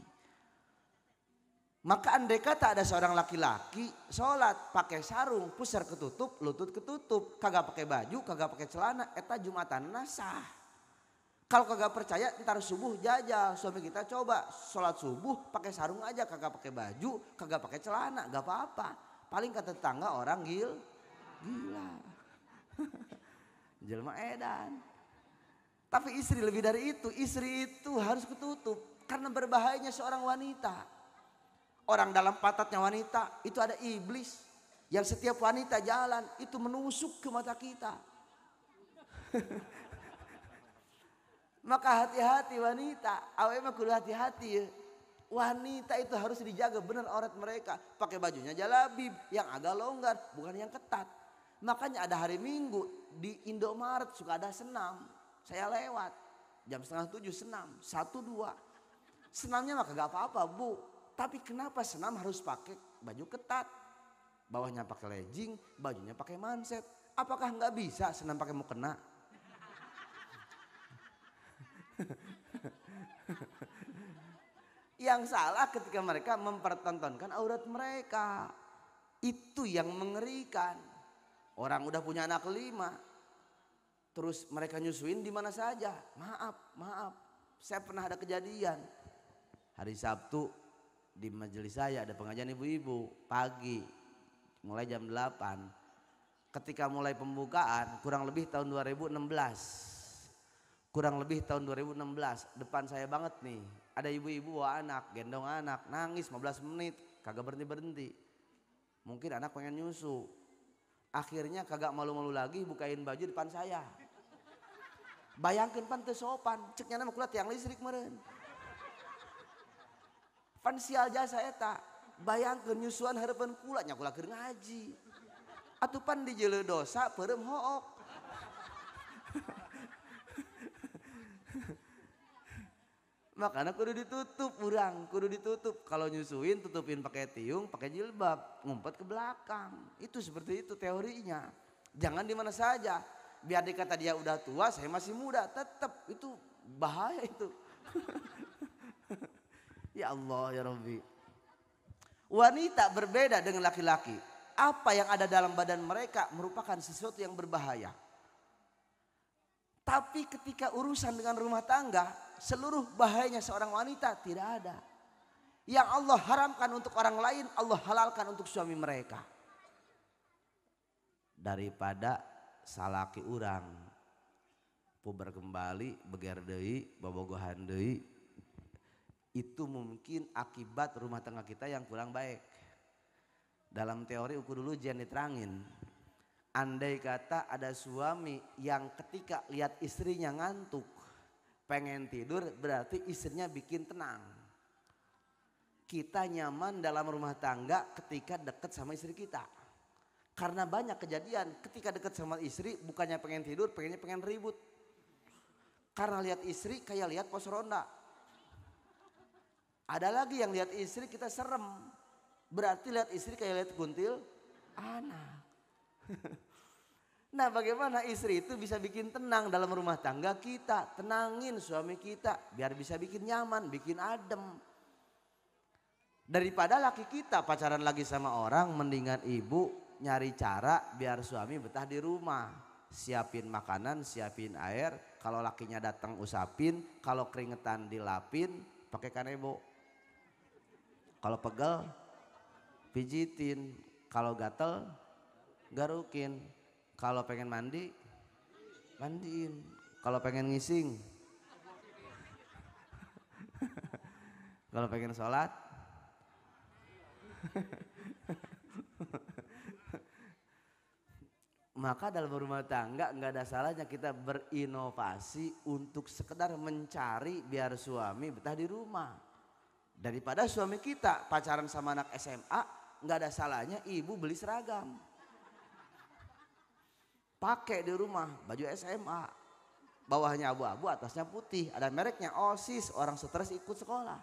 Maka andai kata ada seorang laki-laki sholat pakai sarung, pusar ketutup, lutut ketutup, kagak pakai baju, kagak pakai celana, eta jumatan sah. Kalau kagak percaya ntar subuh jajal, suami kita coba sholat subuh pakai sarung aja, kagak pakai baju, kagak pakai celana, gak apa-apa. Paling kata tetangga orang gila. Jelma edan. Tapi istri lebih dari itu, istri itu harus ketutup karena berbahayanya seorang wanita. Orang dalam patatnya wanita itu ada iblis yang setiap wanita jalan itu menusuk ke mata kita. Maka hati-hati wanita, awe mah kudu hati-hati ya. Wanita itu harus dijaga benar aurat mereka. Pakai bajunya jalabib yang agak longgar, bukan yang ketat. Makanya ada hari Minggu di Indomaret suka ada senam. Saya lewat jam 6:30 senam, 1-2. Senamnya mah kagak apa-apa bu. Tapi kenapa senam harus pakai baju ketat? Bawahnya pakai legging, bajunya pakai manset. Apakah nggak bisa senam pakai mukena? Yang salah ketika mereka mempertontonkan aurat mereka. Itu yang mengerikan. Orang udah punya anak 5. Terus mereka nyusuin di mana saja. Maaf. Saya pernah ada kejadian. Hari Sabtu di majelis saya ada pengajian ibu-ibu pagi mulai jam 8. Ketika mulai pembukaan kurang lebih tahun 2016. Depan saya banget nih. Ada ibu-ibu bawa anak, gendong anak, nangis 15 menit, kagak berhenti-berhenti. Mungkin anak pengen nyusu. Akhirnya kagak malu-malu lagi bukain baju depan saya. Bayangkan pan teu sopan, ceknya nama kula tiang listrik meureun. Pan sial jasa eta. Bayangkeun nyusuan hareupeun kula nya kula keur ngaji. Atuh pan dijeuleuh dosa peureum hook. Makanya kudu ditutup urang, kudu ditutup. Kalau nyusuin tutupin pakai tiung, pakai jilbab, ngumpet ke belakang. Itu seperti itu teorinya. Jangan di mana saja. Biar dikata dia udah tua, saya masih muda, tetap itu bahaya itu. Ya Allah ya Rabbi. Wanita berbeda dengan laki-laki. Apa yang ada dalam badan mereka merupakan sesuatu yang berbahaya. Tapi ketika urusan dengan rumah tangga, seluruh bahayanya seorang wanita tidak ada. Yang Allah haramkan untuk orang lain, Allah halalkan untuk suami mereka. Daripada salaki urang puber kembali, beger deui, bobogohan deui, itu mungkin akibat rumah tangga kita yang kurang baik. Dalam teori ukur dulu jangan diterangin. Andai kata ada suami yang ketika lihat istrinya ngantuk, pengen tidur, berarti istrinya bikin tenang. Kita nyaman dalam rumah tangga ketika deket sama istri kita. Karena banyak kejadian ketika deket sama istri bukannya pengen tidur, pengen ribut. Karena lihat istri kayak lihat pos ronda. Ada lagi yang lihat istri kita serem. Berarti lihat istri kayak lihat kuntil anak. Nah bagaimana istri itu bisa bikin tenang dalam rumah tangga kita. Tenangin suami kita biar bisa bikin nyaman, bikin adem. Daripada laki kita pacaran lagi sama orang, mendingan ibu nyari cara biar suami betah di rumah. Siapin makanan, siapin air. Kalau lakinya datang usapin, kalau keringetan dilapin pakai kanebo. Kalau pegel pijitin, kalau gatel garukin. Kalau pengen mandi, mandiin. Kalau pengen ngising, kalau pengen sholat, maka dalam rumah tangga nggak ada salahnya kita berinovasi untuk sekedar mencari biar suami betah di rumah. Daripada suami kita pacaran sama anak SMA, nggak ada salahnya ibu beli seragam. Pakai di rumah baju SMA, bawahnya abu-abu, atasnya putih, ada mereknya OSIS, orang stres ikut sekolah.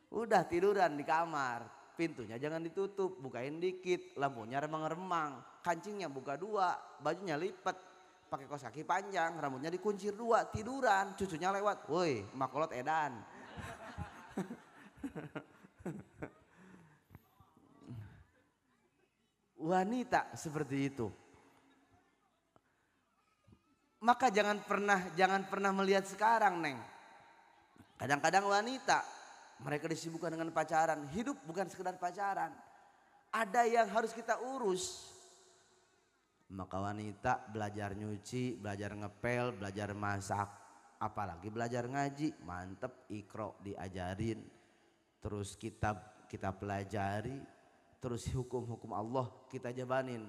Udah tiduran di kamar, pintunya jangan ditutup, bukain dikit, lampunya remang-remang, kancingnya buka 2, bajunya lipat, pakai kaos kaki panjang, rambutnya dikuncir 2, tiduran, cucunya lewat, woi makolot edan. Wanita seperti itu. Maka jangan pernah melihat sekarang, Neng. Kadang-kadang wanita mereka disibukkan dengan pacaran. Hidup bukan sekedar pacaran. Ada yang harus kita urus. Maka wanita belajar nyuci, belajar ngepel, belajar masak, apalagi belajar ngaji, mantep, ikro diajarin, terus kitab kita pelajari, terus hukum-hukum Allah kita jabanin.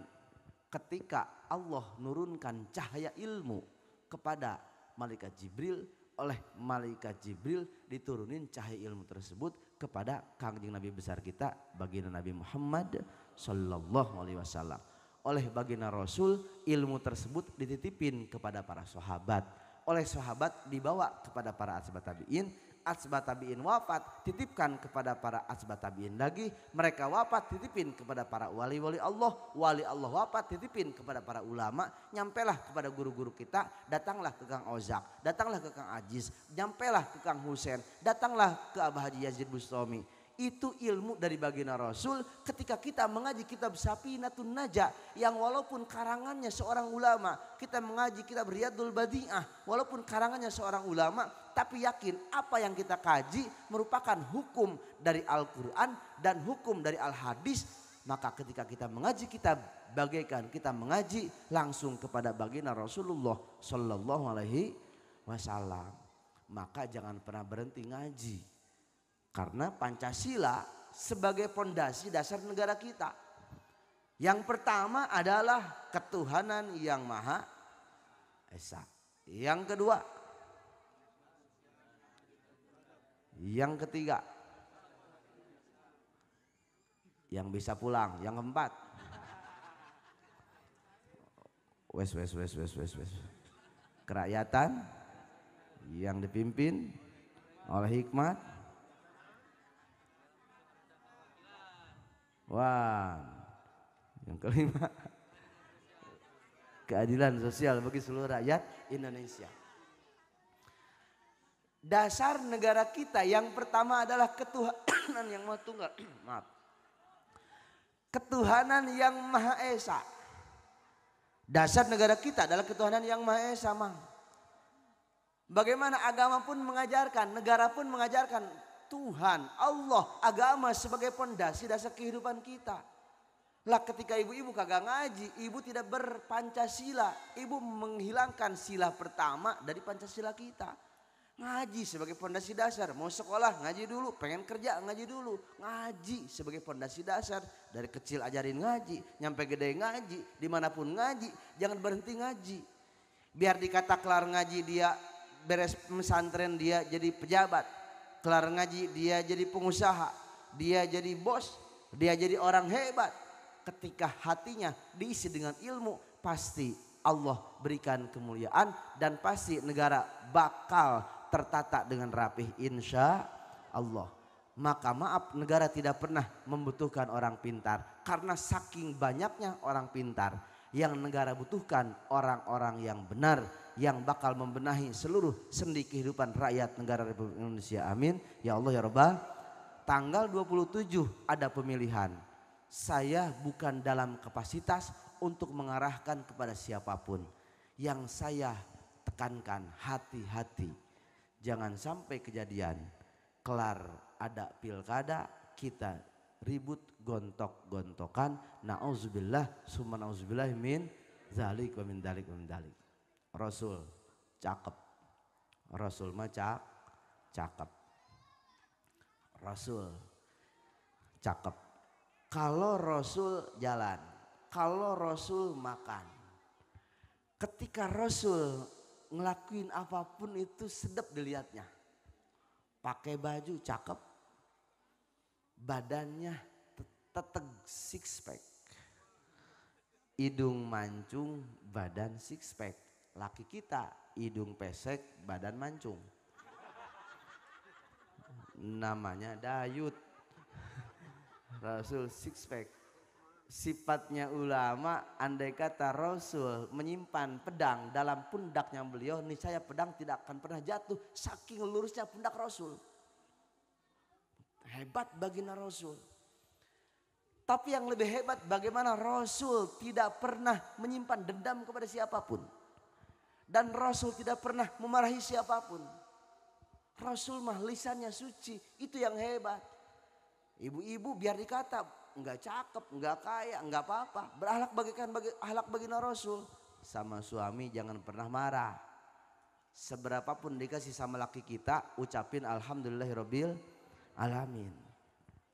Ketika Allah nurunkan cahaya ilmu kepada malaikat Jibril, oleh malaikat Jibril diturunin cahaya ilmu tersebut kepada kangjeng Nabi besar kita baginda Nabi Muhammad sallallahu alaihi wasallam. Oleh baginda Rasul ilmu tersebut dititipin kepada para sahabat, oleh sahabat dibawa kepada para ashabat tabi'in, ashabat tabi'in wafat titipkan kepada para ashabat tabi'in lagi, mereka wafat titipin kepada para wali-wali Allah, wali Allah wafat titipin kepada para ulama, nyampelah kepada guru-guru kita, datanglah ke Kang Ozak, datanglah ke Kang Ajiz, nyampelah ke Kang Husein, datanglah ke Abah Haji Yazid Bustami. Itu ilmu dari baginda Rasul. Ketika kita mengaji kitab Safinatun Najah yang walaupun karangannya seorang ulama, kita mengaji kitab Riyadul Badi'ah walaupun karangannya seorang ulama, tapi yakin apa yang kita kaji merupakan hukum dari Al-Quran dan hukum dari Al-Hadis. Maka ketika kita mengaji kitab bagaikan kita mengaji langsung kepada baginda Rasulullah Sallallahu Alaihi Wasallam. Maka jangan pernah berhenti ngaji. Karena Pancasila sebagai pondasi dasar negara kita. Yang pertama adalah ketuhanan yang Maha Esa. Yang kedua, yang ketiga, yang bisa pulang. Yang keempat, wes. Kerakyatan yang dipimpin oleh hikmat. Wah, yang kelima, keadilan sosial bagi seluruh rakyat Indonesia. Dasar negara kita yang pertama adalah ketuhanan yang Maha Tunggal. Maaf. Ketuhanan yang Maha Esa. Dasar negara kita adalah ketuhanan yang Maha Esa, Mang. Bagaimana agama pun mengajarkan, negara pun mengajarkan Tuhan, Allah, agama sebagai pondasi dasar kehidupan kita. Lah ketika ibu-ibu kagak ngaji, ibu tidak berpancasila, ibu menghilangkan sila pertama dari Pancasila kita. Ngaji sebagai pondasi dasar, mau sekolah ngaji dulu, pengen kerja ngaji dulu, ngaji sebagai pondasi dasar. Dari kecil ajarin ngaji, nyampe gede ngaji, dimanapun ngaji, jangan berhenti ngaji. Biar dikata kelar ngaji dia beres pesantren dia jadi pejabat, kelar ngaji dia jadi pengusaha, dia jadi bos, dia jadi orang hebat. Ketika hatinya diisi dengan ilmu, pasti Allah berikan kemuliaan dan pasti negara bakal tertata dengan rapih insya Allah. Maka maaf, negara tidak pernah membutuhkan orang pintar karena saking banyaknya orang pintar. Yang negara butuhkan orang-orang yang benar, yang bakal membenahi seluruh sendi kehidupan rakyat negara Republik Indonesia. Amin. Ya Allah ya Rabbal. Tanggal 27 ada pemilihan. Saya bukan dalam kapasitas untuk mengarahkan kepada siapapun. Yang saya tekankan hati-hati. Jangan sampai kejadian kelar ada pilkada kita ribut gontok-gontokan. Na'udzubillah summa na'udzubillah min zalik wa min dalik wa min dalik. Rasul cakep, Rasul mah cakep, Rasul cakep. Kalau Rasul jalan, kalau Rasul makan, ketika Rasul ngelakuin apapun itu sedap dilihatnya. Pakai baju cakep, badannya teteg six pack, hidung mancung, badan six pack. Laki kita hidung pesek, badan mancung. Namanya Dayut. Rasul six pack. Sifatnya ulama, andai kata Rasul menyimpan pedang dalam pundaknya beliau, niscaya pedang tidak akan pernah jatuh saking lurusnya pundak Rasul. Hebat baginda Rasul. Tapi yang lebih hebat bagaimana Rasul tidak pernah menyimpan dendam kepada siapapun. Dan Rasul tidak pernah memarahi siapapun. Rasul mah lisannya suci, itu yang hebat. Ibu-ibu biar dikata enggak cakep, enggak kaya, enggak apa-apa. Berakhlak bagaikan akhlak baginda Rasul. Sama suami jangan pernah marah. Seberapapun dikasih sama laki kita, ucapin alhamdulillahirabbil alamin.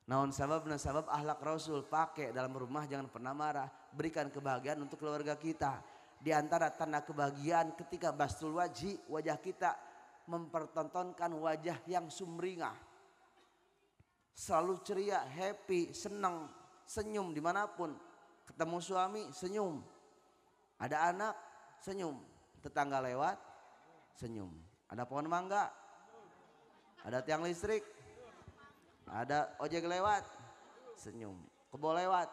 Naon sabab akhlak Rasul, pakai dalam rumah jangan pernah marah, berikan kebahagiaan untuk keluarga kita. Di antara tanda kebahagiaan ketika bastul wajhi, wajah kita mempertontonkan wajah yang sumringah, selalu ceria, happy, senang, senyum dimanapun. Ketemu suami senyum, ada anak senyum, tetangga lewat senyum, ada pohon mangga, ada tiang listrik, ada ojek lewat senyum, kebo lewat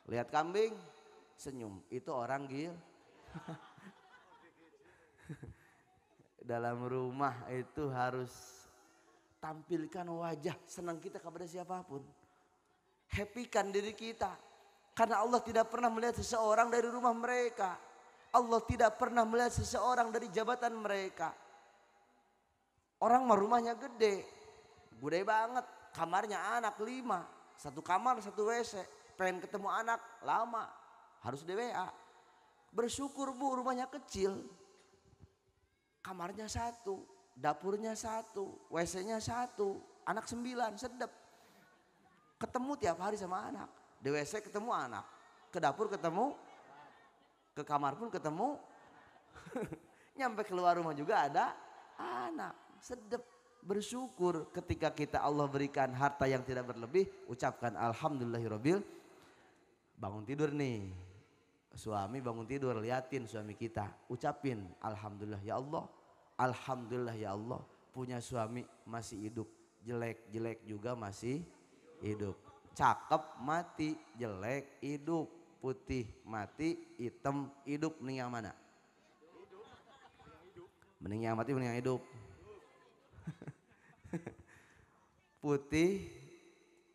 lihat kambing senyum. Itu orang gil. Dalam rumah itu harus tampilkan wajah senang kita kepada siapapun, happykan diri kita, karena Allah tidak pernah melihat seseorang dari rumah mereka. Allah tidak pernah melihat seseorang dari jabatan mereka. Orang mah rumahnya gede banget, kamarnya anak 5, satu kamar satu WC, pengen ketemu anak lama harus di WA. Bersyukur bu, rumahnya kecil, kamarnya 1, dapurnya 1, WC-nya 1, anak 9, sedep. Ketemu tiap hari sama anak, di WC ketemu anak, ke dapur ketemu, ke kamar pun ketemu. Nyampe keluar rumah juga ada anak, sedep. Bersyukur ketika kita Allah berikan harta yang tidak berlebih, ucapkan alhamdulillahirabbil. Bangun tidur nih, suami bangun tidur, liatin suami kita, ucapin alhamdulillah ya Allah, alhamdulillah ya Allah punya suami masih hidup, jelek juga masih hidup, cakep mati, jelek hidup, putih mati, hitam hidup. Mending yang mana? Mending yang mati, mending yang hidup. Putih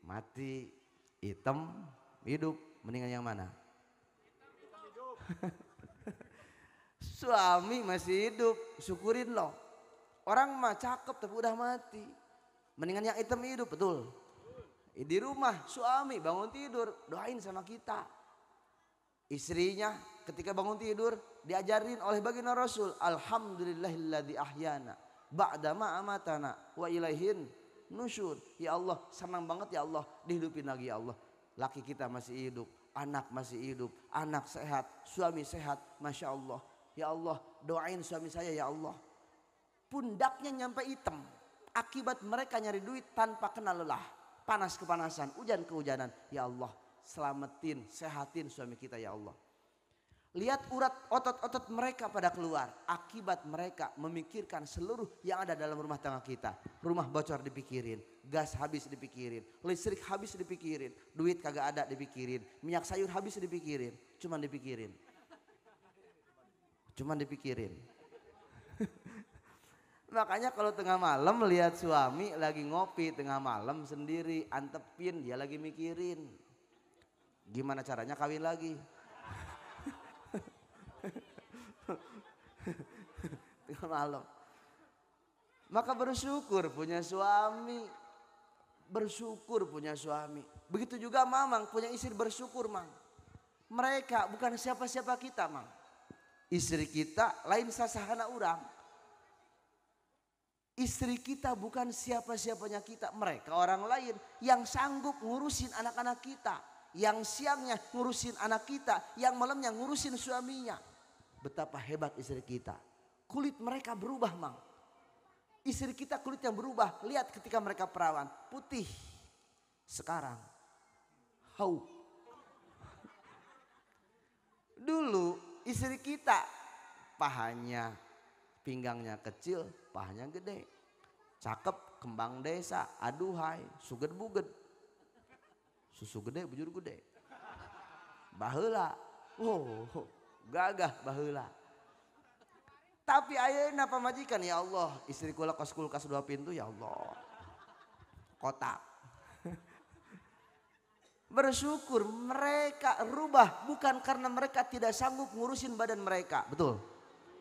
mati, hitam hidup, mendingan yang mana? Suami masih hidup, syukurin loh. Orang mah cakep tapi udah mati, mendingan yang hitam hidup. Betul. Di rumah suami bangun tidur doain sama kita. Istrinya ketika bangun tidur diajarin oleh baginda Rasul, alhamdulillahilladzi ahyana ba'dama amatana wa ilaihin nusyur. Ya Allah, senang banget ya Allah dihidupin lagi ya Allah. Laki kita masih hidup, anak masih hidup, anak sehat, suami sehat, masya Allah. Ya Allah, doain suami saya ya Allah. Pundaknya nyampe hitam akibat mereka nyari duit tanpa kenal lelah, panas kepanasan, hujan kehujanan. Ya Allah, selamatin, sehatin suami kita ya Allah. Lihat urat otot-otot mereka pada keluar akibat mereka memikirkan seluruh yang ada dalam rumah tangga kita. Rumah bocor dipikirin, gas habis dipikirin, listrik habis dipikirin, duit kagak ada dipikirin, minyak sayur habis dipikirin, cuman dipikirin. Makanya kalau tengah malam lihat suami lagi ngopi tengah malam sendiri, antepin, dia lagi mikirin gimana caranya kawin lagi. Tengah malam. Maka bersyukur punya suami. Begitu juga mamang punya istri, bersyukur mang. Mereka bukan siapa-siapa kita mang. Istri kita lain sasahana urang. Istri kita bukan siapa-siapanya kita. Mereka orang lain yang sanggup ngurusin anak-anak kita, yang siangnya ngurusin anak kita, yang malamnya ngurusin suaminya. Betapa hebat istri kita. Kulit mereka berubah mang. Istri kita kulit yang berubah. Lihat ketika mereka perawan, putih. Sekarang hau. Dulu istri kita pahanya, pinggangnya kecil, pahanya gede. Cakep, kembang desa, aduhai, suget buget. Susu gede, bujur gede. Baheula. Gagah baheula. Tapi ayeuna pamajikan ya Allah, istri kula kos kulkas 2 pintu ya Allah. kotak. Bersyukur mereka rubah bukan karena mereka tidak sanggup ngurusin badan mereka. Betul.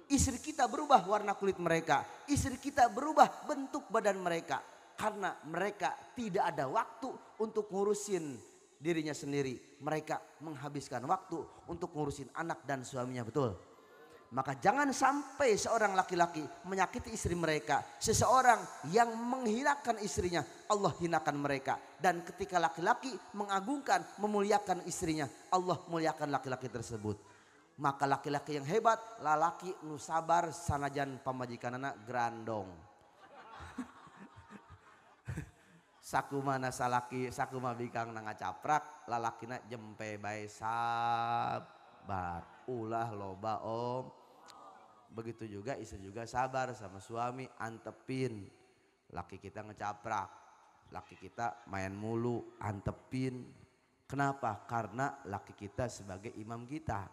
Istri kita berubah warna kulit mereka. Istri kita berubah bentuk badan mereka. Karena mereka tidak ada waktu untuk ngurusin dirinya sendiri. Mereka menghabiskan waktu untuk ngurusin anak dan suaminya. Betul. Maka jangan sampai seorang laki-laki menyakiti istri mereka. Seseorang yang menghinakan istrinya, Allah hinakan mereka. Dan ketika laki-laki mengagungkan, memuliakan istrinya, Allah muliakan laki-laki tersebut. Maka laki-laki yang hebat, lalaki nu sabar sanajan pamajikanana grandong. Sakumana salaki, sakuma bikang nanga caprak, lalakina jempe bae sabar. Ulah loba om. Begitu juga istri juga sabar sama suami, antepin. Laki kita ngecaprak, laki kita main mulu, antepin. Kenapa? Karena laki kita sebagai imam kita.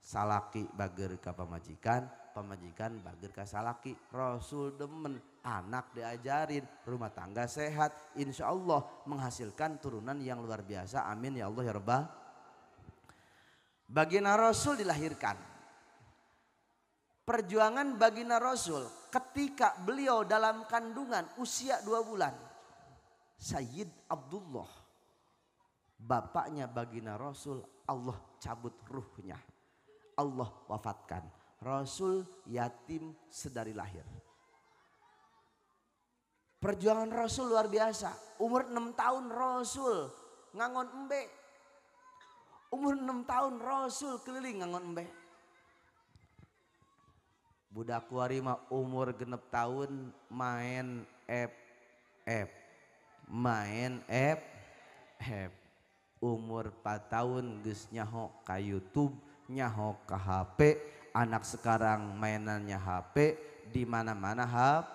Salaki bager ka pamajikan, pamajikan bager ka salaki. Rasul demen, anak diajarin, rumah tangga sehat, insya Allah menghasilkan turunan yang luar biasa. Amin ya Allah ya Rabbah. Baginda Rasul dilahirkan. Perjuangan baginda Rasul ketika beliau dalam kandungan usia 2 bulan. Sayyid Abdullah, bapaknya baginda Rasul, Allah cabut ruhnya. Allah wafatkan. Rasul yatim sedari lahir. Perjuangan Rasul luar biasa. Umur 6 tahun Rasul ngangon embe. Umur 6 tahun Rasul keliling ngangon embe. Budak warima umur 6 tahun main FF. Main FF. Umur 4 tahun geus nyaho ka YouTube, nyaho ka HP. Anak sekarang mainannya HP, di mana-mana HP.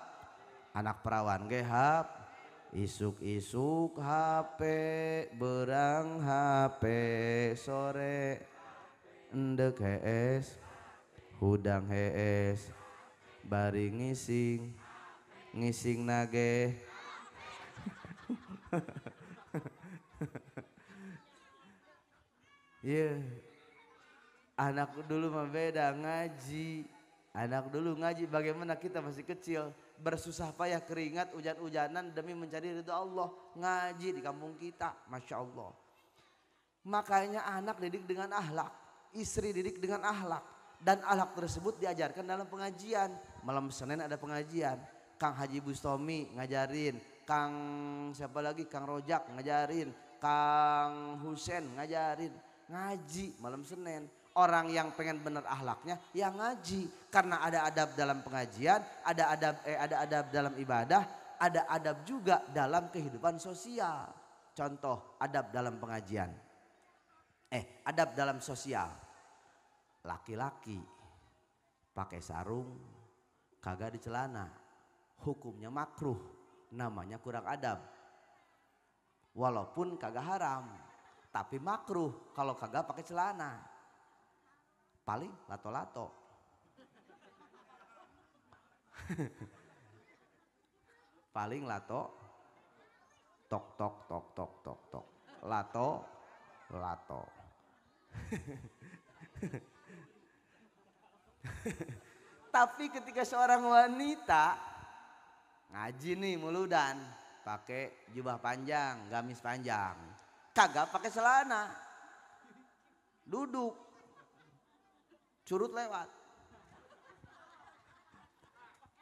Anak perawan ge HP. Isuk-isuk HP, berang HP, sore endek HS, hudang HS, bari ngising, ngising nage. Iya, anak dulu mah beda ngaji. Anak dulu ngaji, bagaimana kita masih kecil bersusah payah keringat hujan-hujanan demi mencari ridha Allah, ngaji di kampung kita, masya Allah. Makanya anak didik dengan akhlak, istri didik dengan akhlak, dan akhlak tersebut diajarkan dalam pengajian. Malam Senin ada pengajian, Kang Haji Bustomi ngajarin, Kang siapa lagi, Kang Rojak ngajarin, Kang Husen ngajarin, ngaji malam Senin. Orang yang pengen bener akhlaknya ya ngaji, karena ada adab dalam pengajian, ada adab dalam ibadah, ada adab juga dalam kehidupan sosial. Contoh adab dalam pengajian, adab dalam sosial. Laki-laki pakai sarung kagak di celana, hukumnya makruh, namanya kurang adab. Walaupun kagak haram, tapi makruh kalau kagak pakai celana. Paling lato-lato. Paling lato, tok tok tok tok tok tok, lato, lato. Tapi ketika seorang wanita ngaji nih muludan, pakai jubah panjang, gamis panjang, kagak pakai celana, duduk. Curut lewat.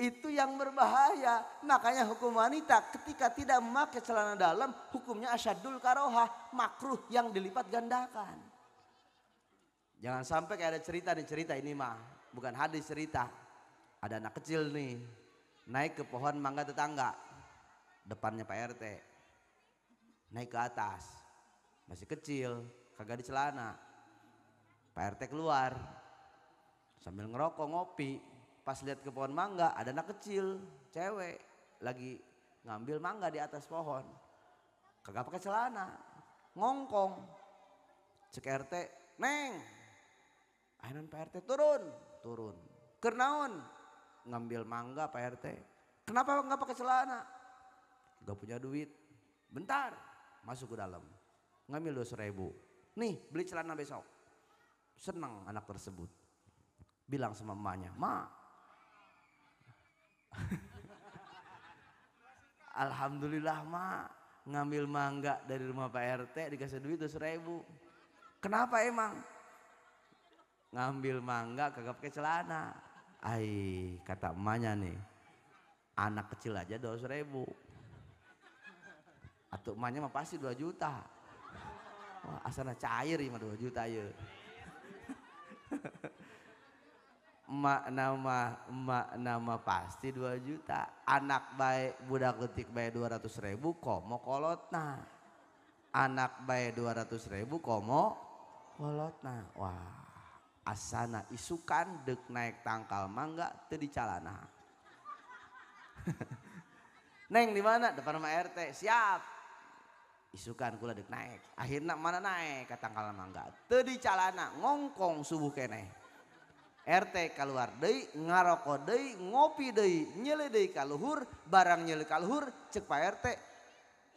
Itu yang berbahaya. Makanya hukum wanita ketika tidak memakai celana dalam, hukumnya asyadul karohah, makruh yang dilipat gandakan. Jangan sampai kayak ada cerita ini mah, bukan hadis cerita. Ada anak kecil nih naik ke pohon mangga tetangga, depannya Pak RT. Naik ke atas, masih kecil, kagak di celana. Pak RT keluar sambil ngerokok ngopi, pas lihat ke pohon mangga ada anak kecil cewek lagi ngambil mangga di atas pohon, kagak pakai celana, ngongkong. Cek RT, neng, ayeuna Pak RT turun, kernaon ngambil mangga Pak RT, kenapa nggak pakai celana? Gak punya duit, Bentar, masuk ke dalam, ngambil 200.000. Nih beli celana besok. Senang anak tersebut. Bilang sama emaknya, "Ma, alhamdulillah Ma, ngambil mangga dari rumah Pak RT dikasih duit 200.000. Kenapa emang? Ngambil mangga kagak pakai celana." Ai, kata emaknya nih, anak kecil aja 200.000. Atau emaknya mah pasti 2 juta. Wah, asana cair mah 2 juta ya. Emak nama pasti 2 juta. Anak baik budak letik baik 200.000 komo kolotna. Anak baik 200.000 komo kolotna. Wah, asana isukan dek naik tangkal mangga teu dicalana. Neng di mana? Depan rumah RT. Siap. Isukan kula dek naik. Akhirnya mana naik ke tangkal mangga. Teu dicalana, ngongkong subuh keneh. RT keluar deui, ngaroko deui, ngopi deui, nyele deui ka luhur, barang nyele ka luhur, cek Pak RT,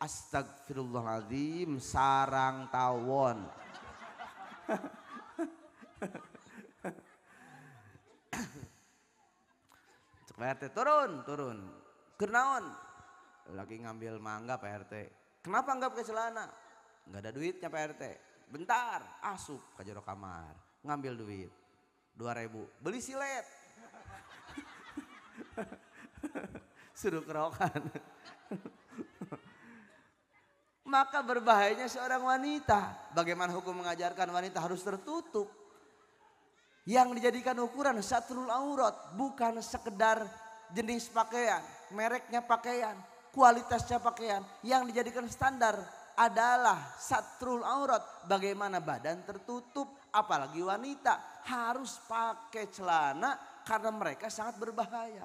astagfirullahaladzim, sarang tawon. Cek Pak RT, turun. Kenaon? Lagi ngambil mangga Pak RT. Kenapa enggak pakai celana? Enggak ada duitnya Pak RT. Bentar, asup ke jero kamar, ngambil duit. 2.000 beli silet. Suruh kerokan. Maka berbahayanya seorang wanita. Bagaimana hukum mengajarkan wanita harus tertutup. Yang dijadikan ukuran satrul aurat bukan sekedar jenis pakaian, mereknya pakaian, kualitasnya pakaian. Yang dijadikan standar adalah satrul aurat, bagaimana badan tertutup, apalagi wanita harus pakai celana karena mereka sangat berbahaya.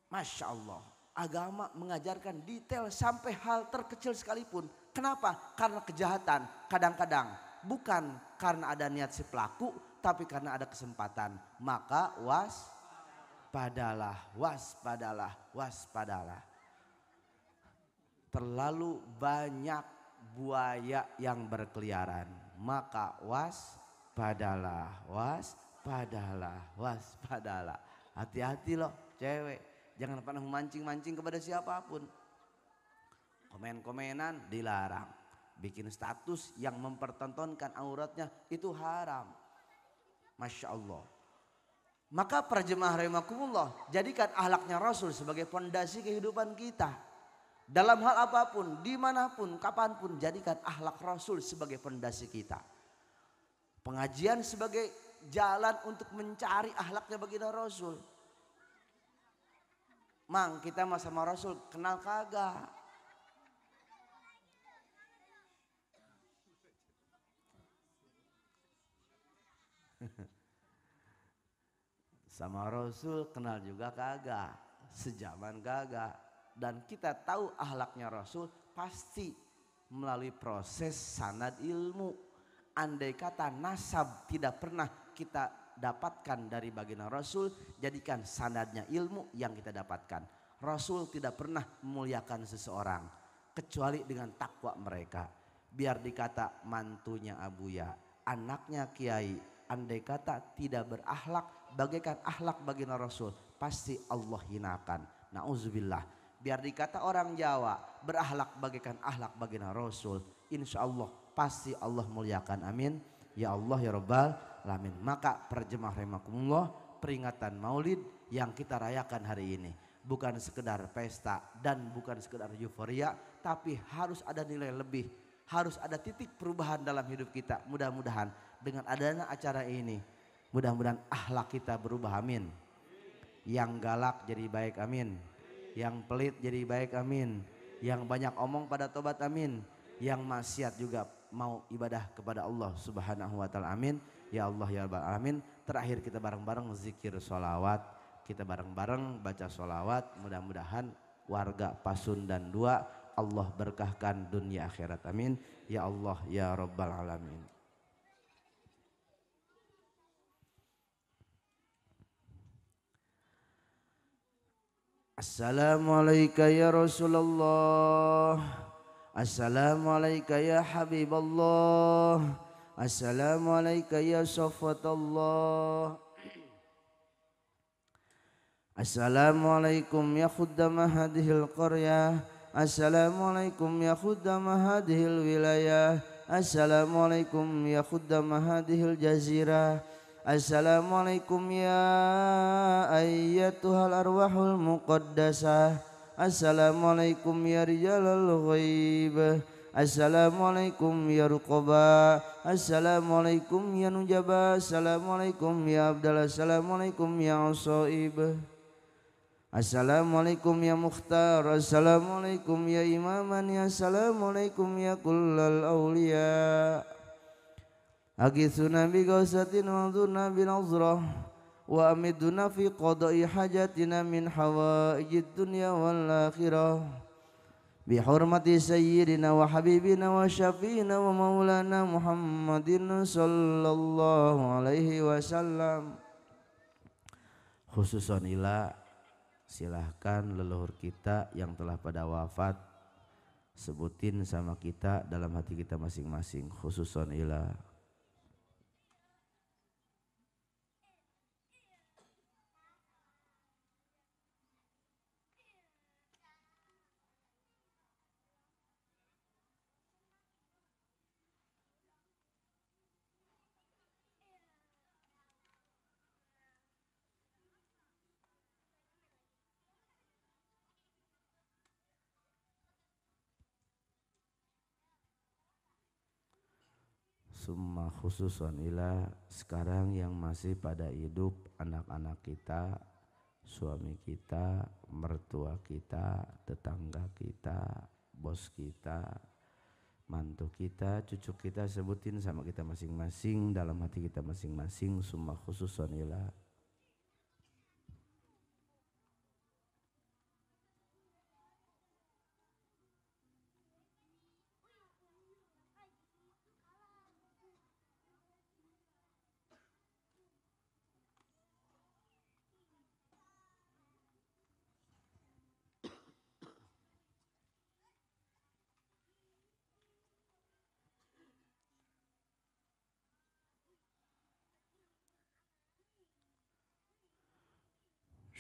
Masya Allah, agama mengajarkan detail sampai hal terkecil sekalipun. Kenapa? Karena kejahatan kadang-kadang bukan karena ada niat si pelaku, tapi karena ada kesempatan. Maka waspadalah. Terlalu banyak buaya yang berkeliaran, maka waspadalah. Hati-hati loh cewek, jangan pernah memancing-mancing kepada siapapun. Komen-komenan dilarang, bikin status yang mempertontonkan auratnya itu haram. Masya Allah. Maka para jemaah rahimakumullah, jadikan akhlaknya Rasul sebagai fondasi kehidupan kita. Dalam hal apapun, dimanapun, kapanpun, jadikan akhlak Rasul sebagai fondasi kita. Pengajian sebagai jalan untuk mencari akhlaknya baginda Rasul. Mang, kita mah sama Rasul kenal kagak? Sama Rasul kenal juga kagak? Sejaman kagak? Dan kita tahu akhlaknya Rasul pasti melalui proses sanad ilmu. Andai kata nasab tidak pernah kita dapatkan dari baginda Rasul, jadikan sanadnya ilmu yang kita dapatkan. Rasul tidak pernah memuliakan seseorang kecuali dengan takwa mereka. Biar dikata mantunya Abuya, anaknya Kiai, andai kata tidak berakhlak bagaikan akhlak baginda Rasul, pasti Allah hinakan. Nauzubillah. Biar dikata orang Jawa berakhlak bagaikan akhlak baginda Rasul, insya Allah pasti Allah muliakan. Amin ya Allah ya Rabbal alamin. Maka perjemaah rahimakumullah, peringatan Maulid yang kita rayakan hari ini bukan sekedar pesta dan bukan sekedar euforia, tapi harus ada nilai lebih, harus ada titik perubahan dalam hidup kita. Mudah-mudahan dengan adanya acara ini, mudah-mudahan akhlak kita berubah. Amin. Yang galak jadi baik. Amin. Yang pelit jadi baik. Amin. Yang banyak omong pada tobat. Amin. Yang maksiat juga mau ibadah kepada Allah Subhanahu wa ta'ala. Amin ya Allah ya Rabbal alamin. Terakhir kita bareng-bareng zikir sholawat, kita bareng-bareng baca sholawat. Mudah-mudahan warga Pasundan 2 Allah berkahkan dunia akhirat. Amin ya Allah ya Rabbal alamin. Assalamualaikum ya Rasulullah. Assalamualaikum ya Habiballah. Assalamualaikum ya Safatallah. Assalamualaikum ya khuddama hadhil qaryah. Assalamualaikum ya khuddama hadhil wilayah. Assalamualaikum ya khuddama hadhil jazirah. Assalamualaikum ya ayyatuhal arwahul muqaddasah. Assalamualaikum ya rijalal ghaib. Assalamualaikum ya ruqaba. Assalamualaikum ya nujaba. Assalamualaikum ya abdallah. Assalamualaikum ya usaib. Assalamualaikum ya mukhtar. Assalamualaikum ya imaman ya. Assalamualaikum ya kullal awliya. Agithuna bi gausatin wa anzurna bi nazrah wa amiduna fi qada'i hajatina min hawaijid dunya wal akhirah bi hurmati sayyidina wa habibina wa syafiina wa maulana Muhammadin sallallahu alaihi wasallam. Khususon ila, silahkan leluhur kita yang telah pada wafat sebutin sama kita dalam hati kita masing-masing. Khususon ila. Summa khususon ila, sekarang yang masih pada hidup anak-anak kita, suami kita, mertua kita, tetangga kita, bos kita, mantu kita, cucu kita, sebutin sama kita masing-masing dalam hati kita masing-masing. Summa khususon ila.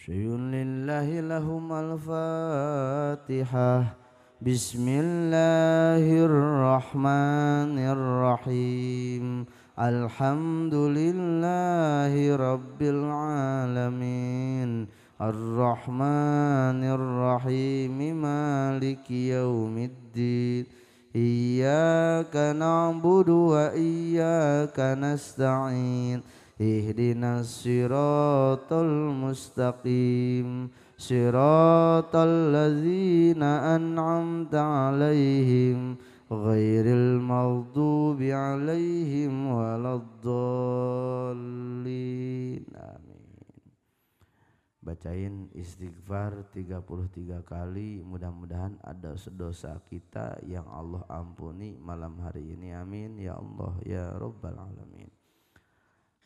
Syuyun lillahi lahum al-fatihah. Bismillahirrahmanirrahim. Alhamdulillahi rabbil alamin. Ar-Rahmanir-Rahim. Maliki yaumiddin. Iyyaka na'budu wa iyyaka nasta'in. Ihdinas siratal mustaqim. Siratal ladzina an'amta alaihim ghairil maghdubi alaihim waladdallin. Amin. Bacain istighfar 33 kali. Mudah-mudahan ada dosa kita yang Allah ampuni malam hari ini. Amin ya Allah ya rabbal alamin.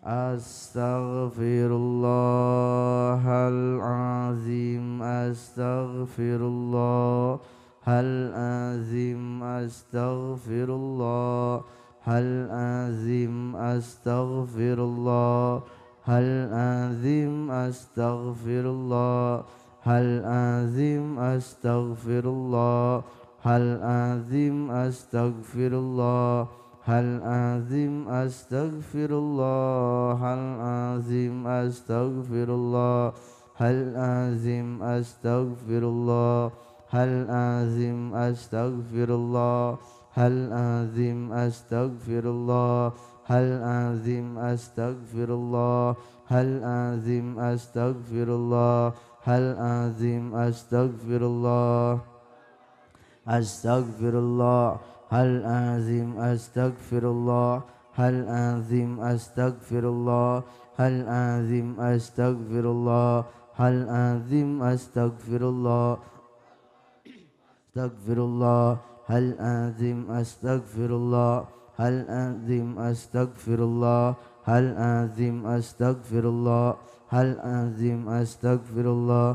Astaghfirullahalazim. Astaghfirullahal-azim. Astaghfirullahal-azim. Astaghfirullahal-azim. Astaghfirullahal-azim. Astaghfirullahal-azim. Astaghfirullah. Hal azim astaghfirullah. Hal azim astaghfirullah. Hal azim astaghfirullah. Hal azim astaghfirullah. Hal azim astaghfirullah. Hal azim astaghfirullah. Hal azim astaghfirullah. Hal azim astaghfirullah. Astaghfirullah. Hal azim astaghfirullah. Hal azim astaghfirullah. Hal azim astaghfirullah. Hal azim astaghfirullah. Astaghfirullah. Hal azim astaghfirullah. Hal azim astaghfirullah. Hal azim astaghfirullah. Hal azim astaghfirullah.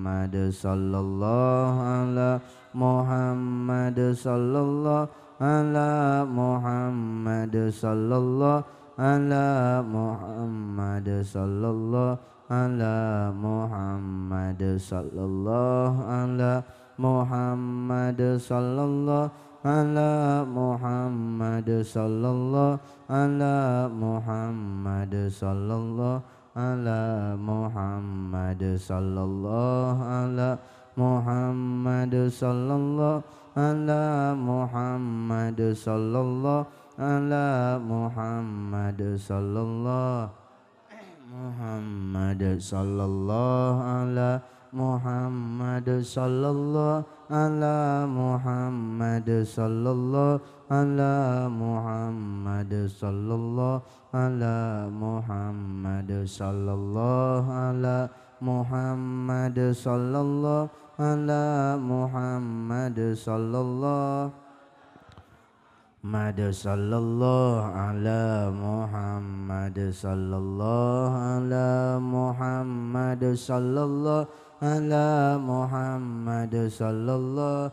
Muhammad sallallahu ala Muhammad sallallahu ala Muhammad sallallahu ala Muhammad sallallahu ala Muhammad sallallahu ala Muhammad sallallahu ala Muhammad sallallahu ala Muhammad sallallahu ala Muhammad sallallahu ala Muhammad sallallahu ala Muhammad sallallahu ala Muhammad sallallahu Muhammad sallallahu ala Muhammad sallallahu ala Muhammad sallallahu ala Muhammad sallallahu ala Muhammad sallallahu ala Muhammad sallallahu ala Muhammad sallallahu Muhammad sallallahu ala Muhammad sallallahu ala Muhammad sallallahu ala Muhammad sallallahu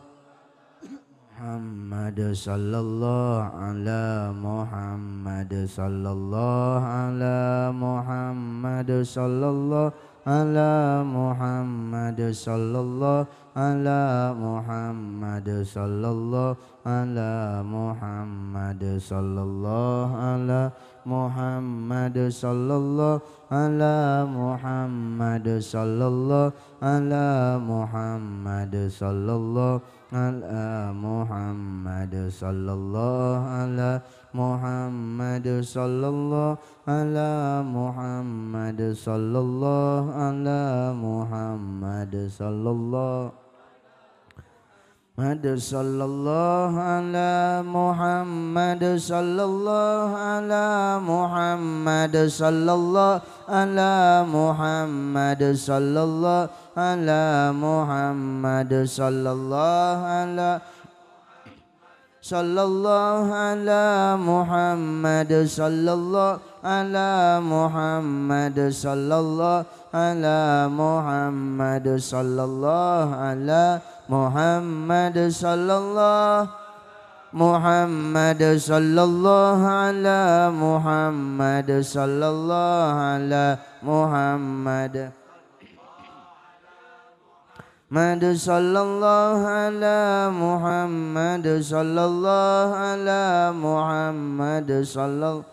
Muhammad sallallahu ala Muhammad sallallahu ala Muhammad sallallahu ala Muhammad sallallahu ala Muhammad sallallahu ala Muhammad sallallahu ala Muhammad sallallahu ala Muhammad sallallahu ala Muhammad sallallahu ala Muhammad sallallahu ala Muhammad sallallahu ala Muhammad sallallahu ala Muhammad sallallahu Muhammad sallallahu ala Muhammad sallallahu ala Muhammad sallallahu ala Muhammad sallallahu ala Muhammad sallallahu ala sallallahu ala Muhammad sallallahu ala Muhammad sallallahu ala Muhammad sallallahu ala Muhammad sallallahu Muhammad sallallahu ala Muhammad sallallahu ala Muhammad Muhammad sallallahu ala Muhammad sallallahu ala Muhammad sallallahu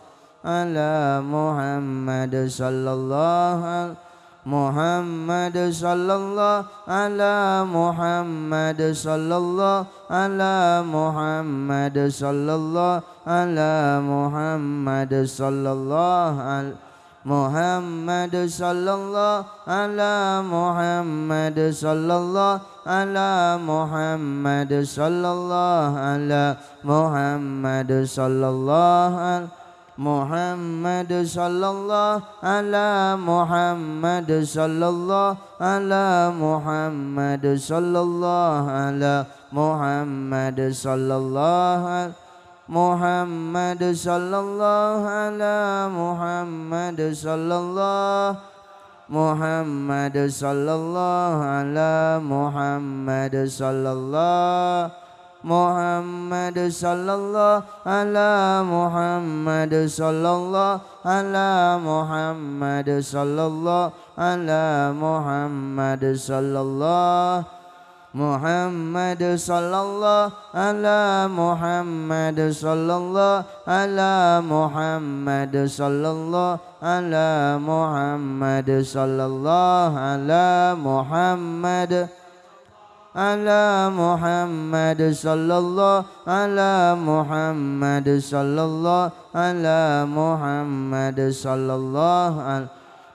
ala Muhammad sallallahu Muhammad sallallahu ala Muhammad sallallahu ala Muhammad sallallahu ala Muhammad sallallahu ala Muhammad sallallahu ala Muhammad sallallahu ala Muhammad sallallahu ala Muhammad sallallahu ala Muhammad sallallahu ala Muhammad sallallahu ala Muhammad sallallahu ala Muhammad sallallahu ala Muhammad sallallahu ala Muhammad sallallahu Muhammad sallallahu ala Muhammad sallallahu Muhammad sallallahu ala Muhammad sallallahu ala Muhammad sallallahu ala Muhammad sallallahu Muhammad sallallahu ala Muhammad sallallahu ala Muhammad sallallahu ala Muhammad sallallahu ala Muhammad ala Muhammad sallallahu ala Muhammad sallallahu ala Muhammad sallallahu ala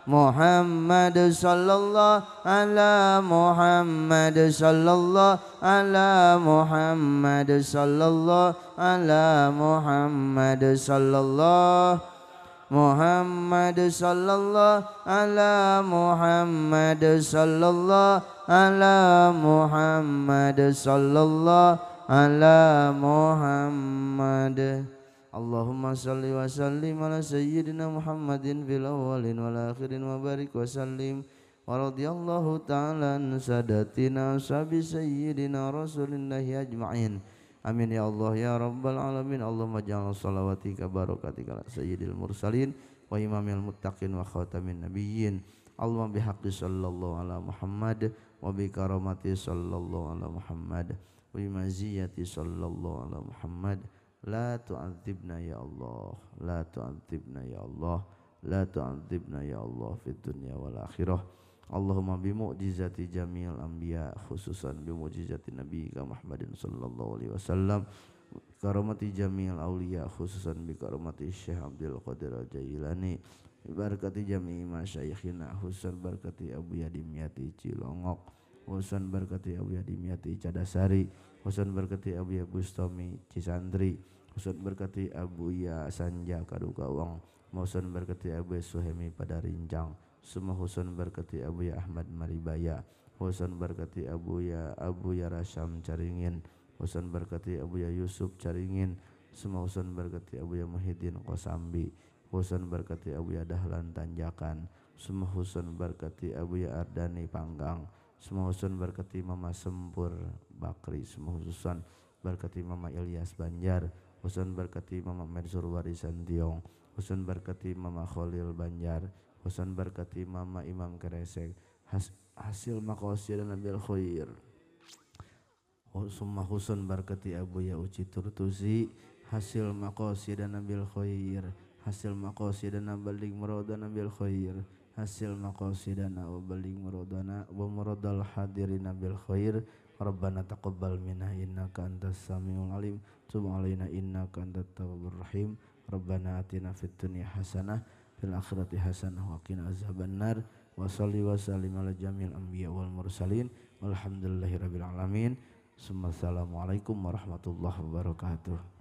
Muhammad sallallahu ala Muhammad sallallahu ala Muhammad sallallahu ala Muhammad sallallahu Muhammad sallallahu ala Muhammad sallallahu ala Muhammad sallallahu ala Muhammad. Allahumma salli wa sallim ala sayyidina Muhammadin fil awwalin wal akhirin wa barik wa sallim ورضي الله تعالى عن سادتنا أصحاب سيدنا رسول الله أجمعين آمين يا الله يا رب العالمين اللهم اجعل صلواتك بركاتك على سيد المرسلين وإمام المتقين وخاتم النبيين اللهم بحق صلى الله على محمد وبكرامة صلى الله على محمد وبمزية صلى الله على محمد لا تعذبنا يا الله لا تعذبنا يا الله لا تعذبنا يا الله في الدنيا والآخرة اللهم بمعجزة جميع الأنبياء خصوصا بمعجزة نبيك محمد صلى الله عليه وسلم كرامة جميع الأولياء خصوصا بكرامة الشيخ عبد القادر الجيلاني ببركة جميع مشايخنا خصوصا بركة أبو Yadimyati Cilongok خصوصا بركة أبو Yadimyati Cadasari خصوصا بركة أبو Bustami Cisandri خصوصا بركة Abu Sanja Kadukawang خصوصا بركة Abu Suhemi Padarinjang semua husun berkati Abu Ahmad Maribaya husun berkati Abu Rasyam Caringin husun berkati Abu Yusuf Caringin semua husun berkati Abu Muhyiddin Kosambi husun berkati Abu Dahlan Tanjakan semua husun berkati Abu Ardani Panggang semua husun berkati Mama Sempur Bakri semua husun berkati Mama Ilyas Banjar husun berkati Mama Mersur Warisan Tiong husun berkati Mama Khalil Banjar husun berkati Mama Imam Keresek hasil makosia dan nabil khair summa husun berkati Abu Uci Turtusi hasil makosia dan nabil khair hasil makosia dan nabil muradana nabil khair hasil makosia dan nabil muradana wa muradal hadirin nabil khair Rabbana taqabbal minna innaka antas samiul alim tub alaina innaka antat tawwabur rahim Rabbana atina fid dunya hasanah fil akhirati hasanah wa qina azabannar wa shalli wa sallim ala jamil anbiya wal mursalin walhamdulillahirabbil alamin. Assalamualaikum warahmatullahi wabarakatuh.